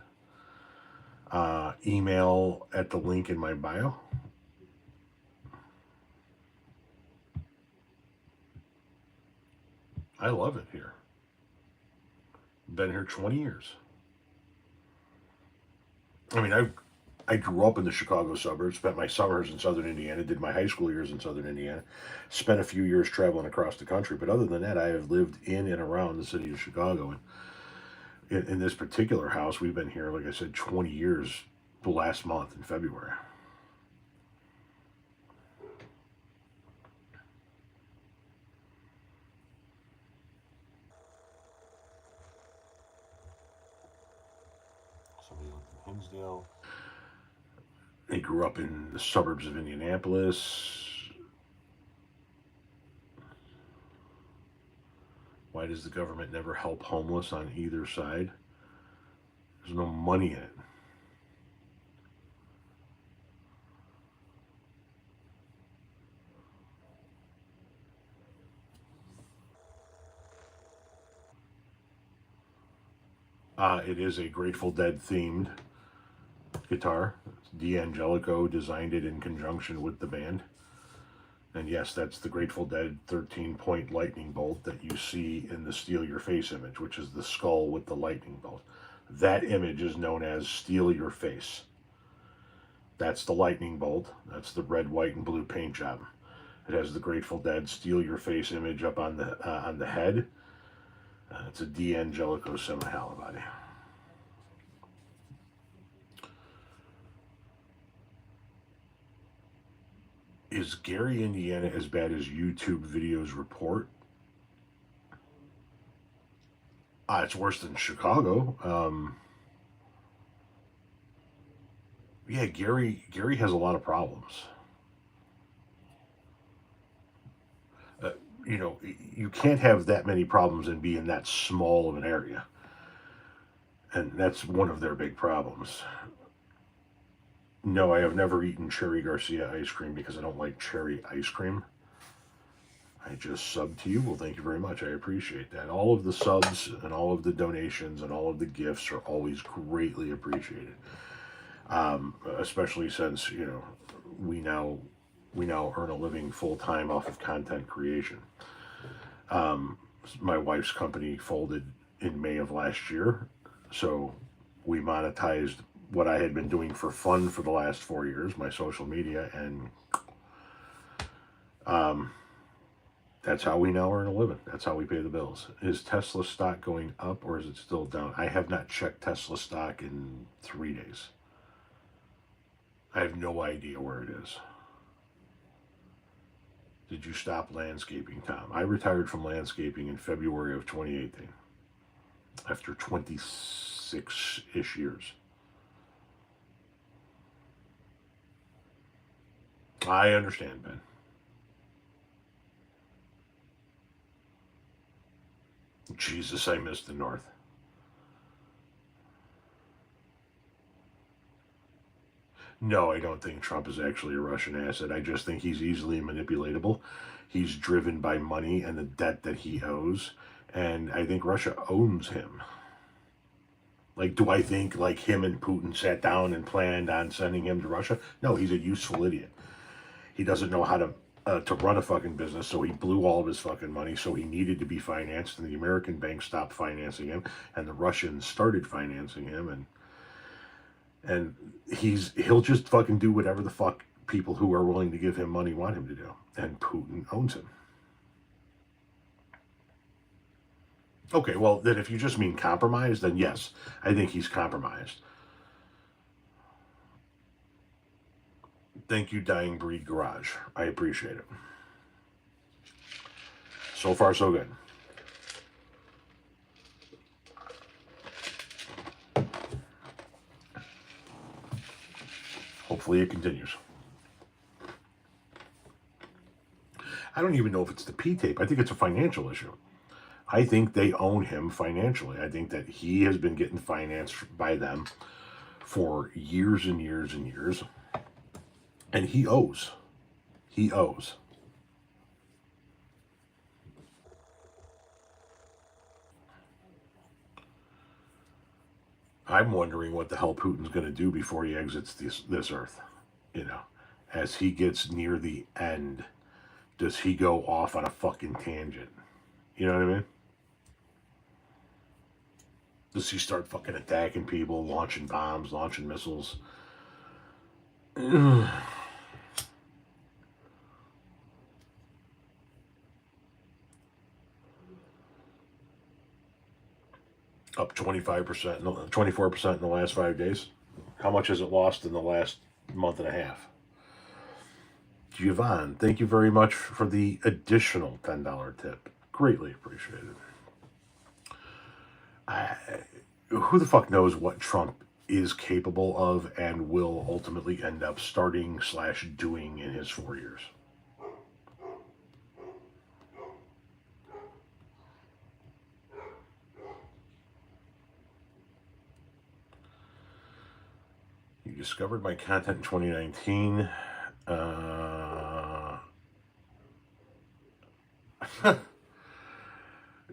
Email at the link in my bio. I love it here. Been here 20 years. I mean, I grew up in the Chicago suburbs, spent my summers in southern Indiana, did my high school years in southern Indiana, spent a few years traveling across the country. But other than that, I have lived in and around the city of Chicago. And in this particular house, we've been here, like I said, 20 years the last month in February. Somebody lived in Hinsdale. He grew up in the suburbs of Indianapolis. Why does the government never help homeless on either side? There's no money in it. It is a Grateful Dead themed guitar. D'Angelico designed it in conjunction with the band. And yes, that's the Grateful Dead 13-point lightning bolt that you see in the Steal Your Face image, which is the skull with the lightning bolt. That image is known as Steal Your Face. That's the lightning bolt. That's the red, white, and blue paint job. It has the Grateful Dead Steal Your Face image up on the head. It's a D'Angelico semi-halibody. Is Gary, Indiana as bad as YouTube videos report? It's worse than Chicago. Yeah, Gary has a lot of problems. Uh, you can't have that many problems and be in that small of an area, and that's one of their big problems. No, I have never eaten Cherry Garcia ice cream because I don't like cherry ice cream. I just subbed to you. Well, thank you very much. I appreciate that. All of the subs and all of the donations and all of the gifts are always greatly appreciated. Especially since we now earn a living full time off of content creation. My wife's company folded in May of last year, so we monetized what I had been doing for fun for the last 4 years, my social media, and that's how we now earn a living. That's how we pay the bills. Is Tesla stock going up or is it still down? I have not checked Tesla stock in 3 days. I have no idea where it is. Did you stop landscaping, Tom? I retired from landscaping in February of 2018 after 26-ish years. I understand, Ben. Jesus, I missed the North. No, I don't think Trump is actually a Russian asset. I just think he's easily manipulatable. He's driven by money and the debt that he owes. And I think Russia owns him. Like, do I think like him and Putin sat down and planned on sending him to Russia? No, he's a useful idiot. He doesn't know how to run a fucking business, so he blew all of his fucking money, so he needed to be financed, and the American banks stopped financing him, and the Russians started financing him, and he'll just fucking do whatever the fuck people who are willing to give him money want him to do, and Putin owns him. Okay, well, then if you just mean compromise, then yes, I think he's compromised. Thank you, Dying Breed Garage. I appreciate it. So far, so good. Hopefully it continues. I don't even know if it's the P-tape. I think it's a financial issue. I think they own him financially. I think that he has been getting financed by them for years and years and years. And he owes. He owes. I'm wondering what the hell Putin's going to do before he exits this earth. As he gets near the end, does he go off on a fucking tangent? You know what I mean? Does he start fucking attacking people, launching bombs, launching missiles? Up 25%, 24% in the last 5 days. How much has it lost in the last month and a half? Giovanni, thank you very much for the additional $10 tip. Greatly appreciated. Who the fuck knows what Trump is capable of and will ultimately end up starting/doing in his 4 years. You discovered my content in 2019.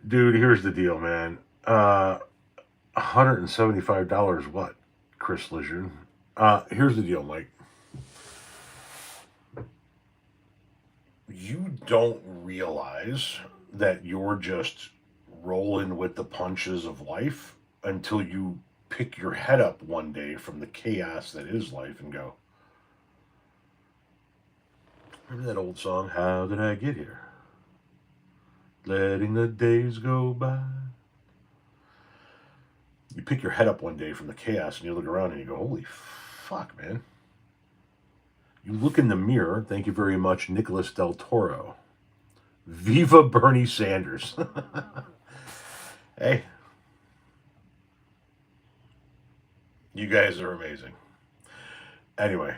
Dude, here's the deal, man. $175 what, Chris Lejeune? Here's the deal, Mike. You don't realize that you're just rolling with the punches of life until you pick your head up one day from the chaos that is life and go, remember that old song, How Did I Get Here? Letting the days go by. You pick your head up one day from the chaos and you look around and you go, holy fuck, man. You look in the mirror. Thank you very much, Nicholas Del Toro. Viva Bernie Sanders. Hey. You guys are amazing. Anyway,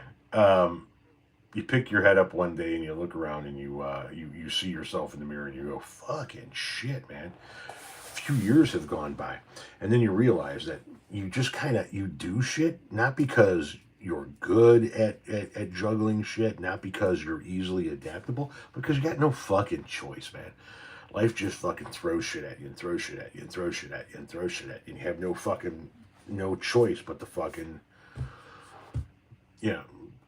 you pick your head up one day and you look around and you see yourself in the mirror and you go, fucking shit, man. A few years have gone by. And then you realize that you just you do shit, not because you're good at juggling shit, not because you're easily adaptable, because you got no fucking choice, man. Life just fucking throws shit at you and throws shit at you and throws shit at you and throws shit at you. And you have no choice but to fucking,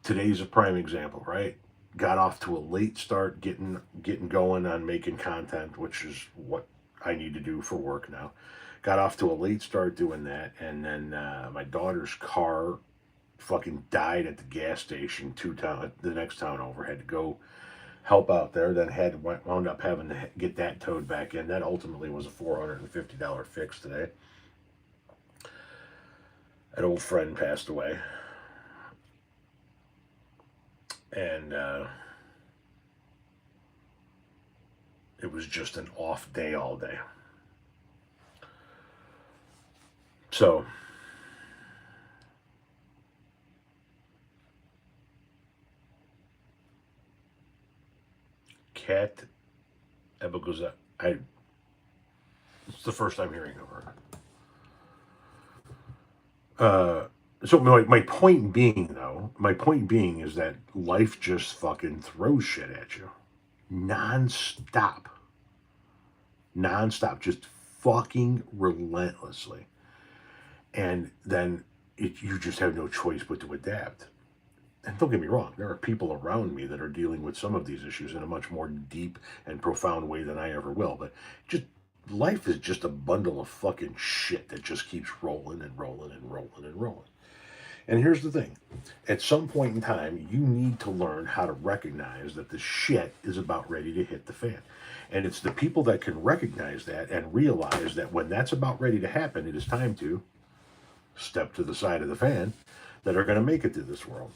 today's a prime example, right? Got off to a late start getting going on making content, which is what I need to do for work now. Got off to a late start doing that, and then my daughter's car fucking died at the gas station the next town over. Had to go help out there, then wound up having to get that towed back in. That ultimately was a $450 fix today. An old friend passed away, and it was just an off day all day. So Cat Ebagoza, it's the first time hearing of her. So my point being is that life just fucking throws shit at you. Non-stop, just fucking relentlessly. And then you just have no choice but to adapt. And don't get me wrong, there are people around me that are dealing with some of these issues in a much more deep and profound way than I ever will. But just life is just a bundle of fucking shit that just keeps rolling and rolling and rolling and rolling. And here's the thing. At some point in time, you need to learn how to recognize that the shit is about ready to hit the fan. And it's the people that can recognize that and realize that when that's about ready to happen, it is time to step to the side of the fan that are going to make it through this world.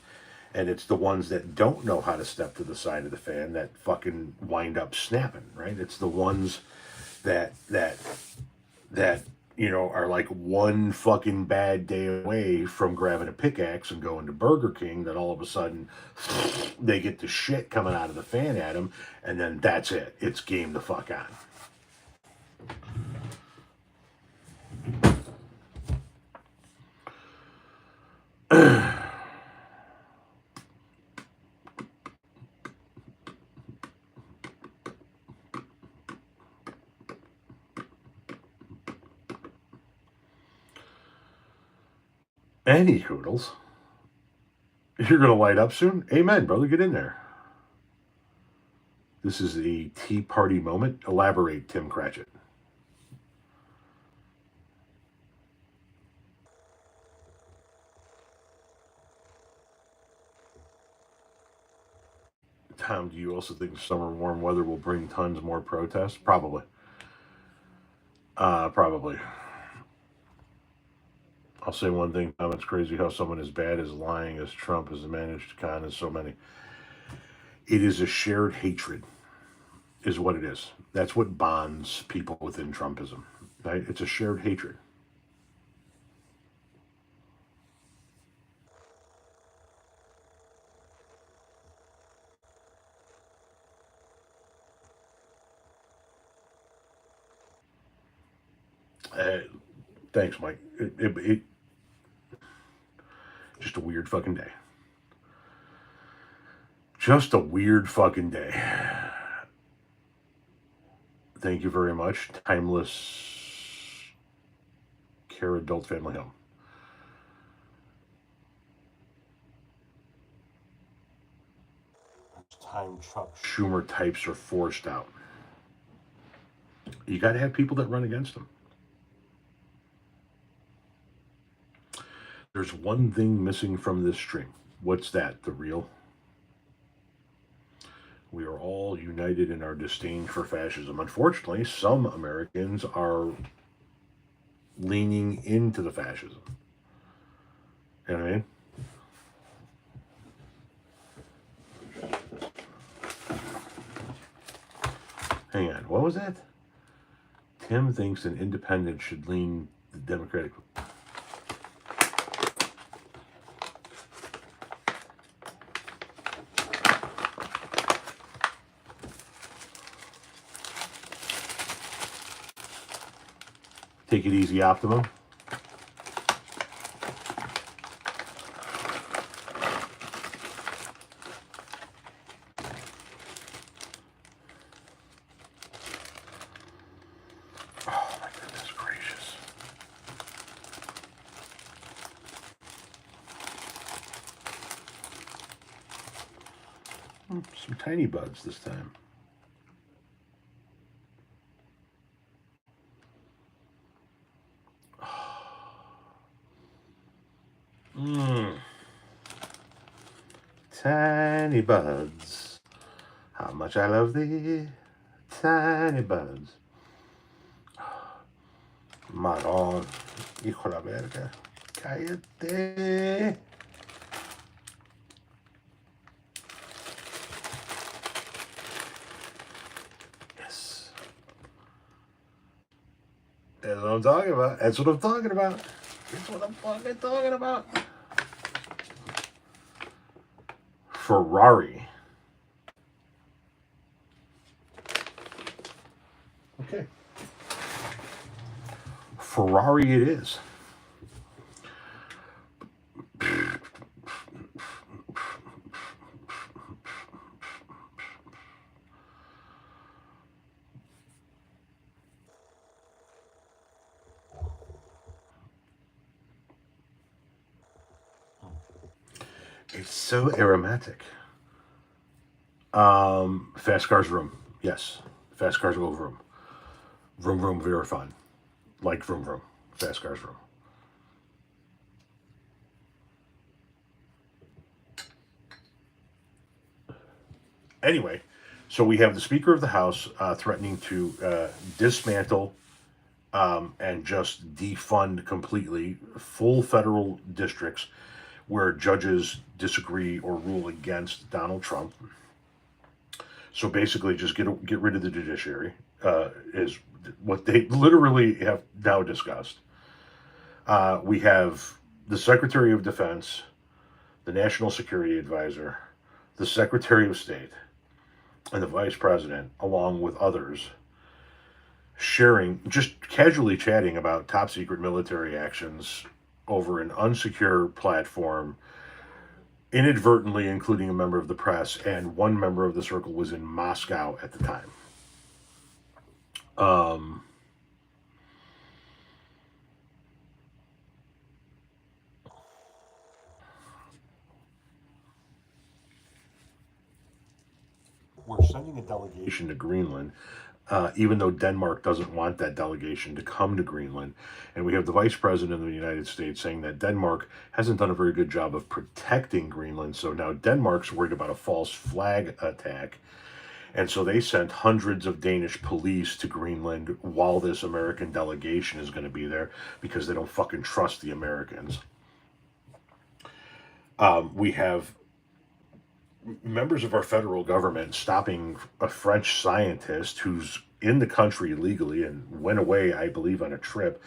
And it's the ones that don't know how to step to the side of the fan that fucking wind up snapping, right? It's the ones that are like one fucking bad day away from grabbing a pickaxe and going to Burger King, that all of a sudden they get the shit coming out of the fan at them, and then that's it. It's game the fuck on. Any hoodles. You're going to light up soon? Amen, brother. Get in there. This is a tea party moment. Elaborate, Tim Cratchit. Tom, do you also think summer warm weather will bring tons more protests? Probably. Probably. I'll say one thing, Tom. It's crazy how someone as bad as lying as Trump has managed to con as so many. It is a shared hatred, is what it is. That's what bonds people within Trumpism, right? It's a shared hatred. Thanks, Mike. It just a weird fucking day. Just a weird fucking day. Thank you very much. Timeless Care Adult Family Home. Time Chuck Schumer types are forced out. You got to have people that run against them. There's one thing missing from this stream. What's that? The real? We are all united in our disdain for fascism. Unfortunately, some Americans are leaning into the fascism. You know what I mean? Hang on, what was that? Tim thinks an independent should lean the Democratic. Take it easy, Optimum. Oh my goodness gracious. Some tiny buds this time. Tiny buds, how much I love thee, tiny buds. Marón, hijo de la verga, cállate. Yes. That's what I'm talking about. That's what I'm talking about. That's what I'm fucking talking about. Ferrari. Okay. Ferrari it is. It's so aromatic. Fast cars room. Yes. Fast cars go vroom. Vroom vroom, very fun. Like vroom vroom. Fast cars room. Anyway, so we have the Speaker of the House threatening to dismantle and just defund completely full federal districts where judges disagree or rule against Donald Trump. So basically, just get rid of the judiciary is what they literally have now discussed. We have the Secretary of Defense, the National Security Advisor, the Secretary of State, and the Vice President, along with others, sharing, just casually chatting about top secret military actions over an unsecure platform, inadvertently including a member of the press, and one member of the circle was in Moscow at the time. We're sending a delegation to Greenland, even though Denmark doesn't want that delegation to come to Greenland. And we have the Vice President of the United States saying that Denmark hasn't done a very good job of protecting Greenland. So now Denmark's worried about a false flag attack. And so they sent hundreds of Danish police to Greenland while this American delegation is going to be there because they don't fucking trust the Americans. We have members of our federal government stopping a French scientist who's in the country illegally and went away, I believe, on a trip,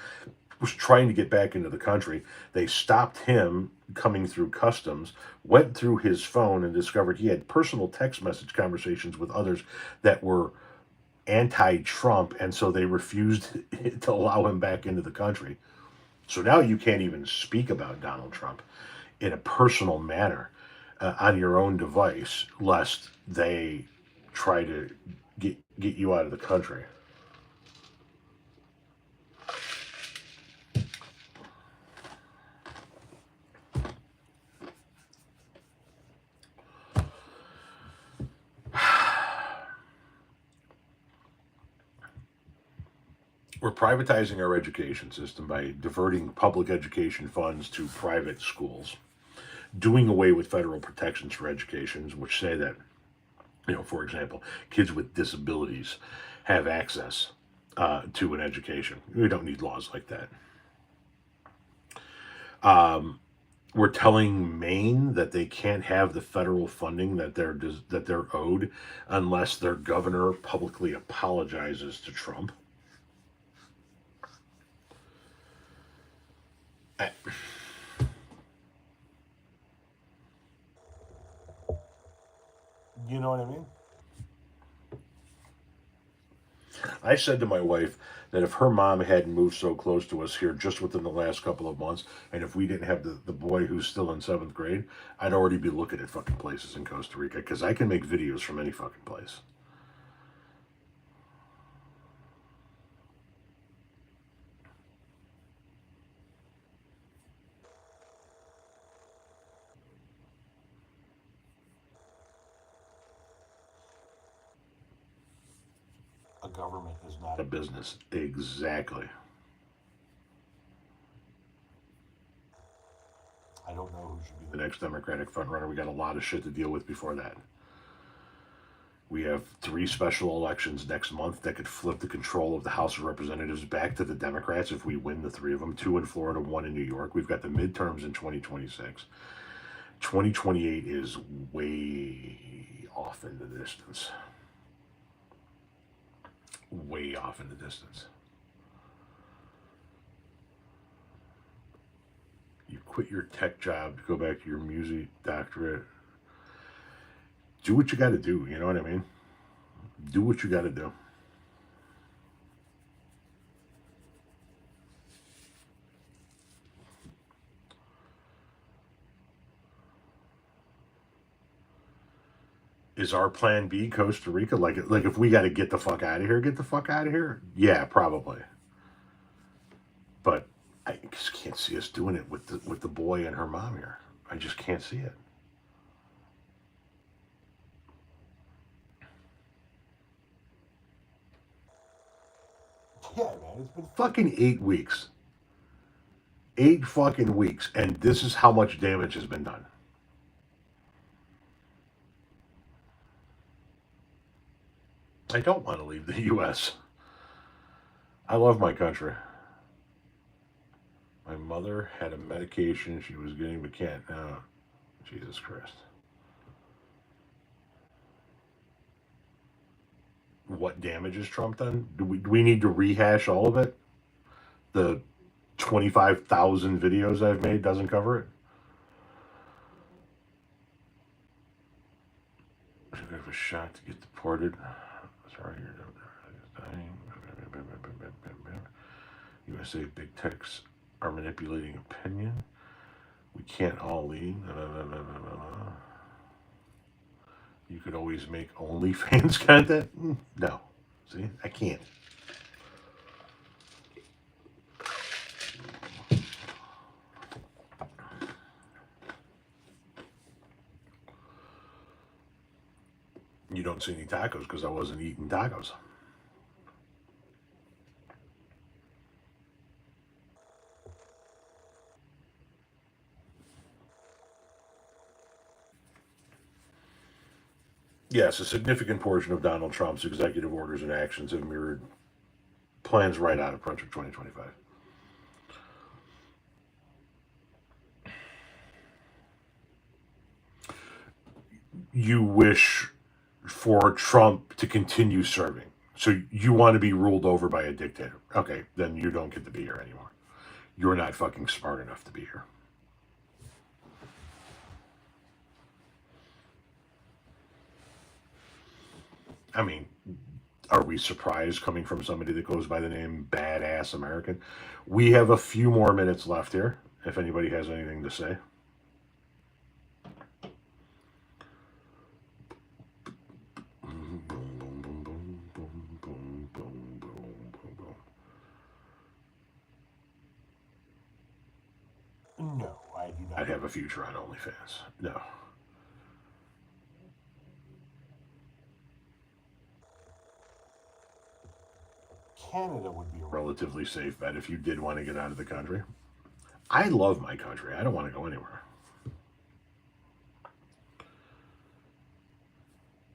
was trying to get back into the country. They stopped him coming through customs, went through his phone and discovered he had personal text message conversations with others that were anti-Trump, and so they refused to allow him back into the country. So now you can't even speak about Donald Trump in a personal manner on your own device, lest they try to get you out of the country. We're privatizing our education system by diverting public education funds to private schools, doing away with federal protections for education, which say that, for example, kids with disabilities have access to an education. We don't need laws like that. We're telling Maine that they can't have the federal funding that they're owed unless their governor publicly apologizes to Trump. You know what I mean? I said to my wife that if her mom hadn't moved so close to us here just within the last couple of months, and if we didn't have the boy who's still in 7th grade, I'd already be looking at fucking places in Costa Rica because I can make videos from any fucking place. A government is not a business. Exactly. I don't know who should be the next Democratic frontrunner. We got a lot of shit to deal with before that. We have 3 special elections next month that could flip the control of the House of Representatives back to the Democrats if we win the 3 of them, 2 in Florida, 1 in New York. We've got the midterms in 2026. 2028 is way off in the distance. Way off in the distance. You quit your tech job to go back to your music doctorate. Do what you got to do. You know what I mean? Do what you got to do. Is our plan B Costa Rica? Like if we got to get the fuck out of here, get the fuck out of here? Yeah, probably. But I just can't see us doing it with the boy and her mom here. I just can't see it. Yeah, man, it's been fucking 8 weeks. 8 fucking weeks, and this is how much damage has been done. I don't want to leave the U.S. I love my country. My mother had a medication she was getting but can't. Oh, Jesus Christ. What damage has Trump done? Do we need to rehash all of it? The 25,000 videos I've made doesn't cover it? I have a shot to get deported. Sorry, you're dying. USA big techs are manipulating opinion. We can't all leave. You could always make OnlyFans content. No. See, I can't. You don't see any tacos because I wasn't eating tacos. Yes, a significant portion of Donald Trump's executive orders and actions have mirrored plans right out of Project 2025. You wish for Trump to continue serving. So you want to be ruled over by a dictator. Okay, then you don't get to be here anymore. You're not fucking smart enough to be here. I mean, Are we surprised coming from somebody that goes by the name Badass American? We have a few more minutes left here, if anybody has anything to say. No, I do not. I'd have a future on OnlyFans. No. Canada would be a Relatively safe bet if you did want to get out of the country. I love my country. I don't want to go anywhere.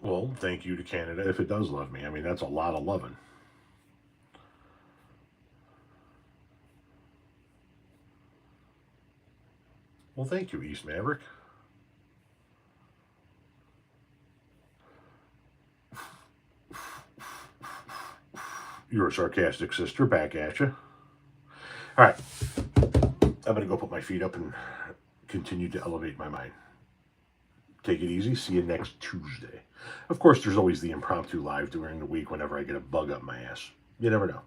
Well, thank you to Canada if it does love me. I mean, that's a lot of loving. Well, thank you, East Maverick. You're a sarcastic sister, back at you. All right. I'm going to go put my feet up and continue to elevate my mind. Take it easy. See you next Tuesday. Of course, there's always the impromptu live during the week whenever I get a bug up my ass. You never know.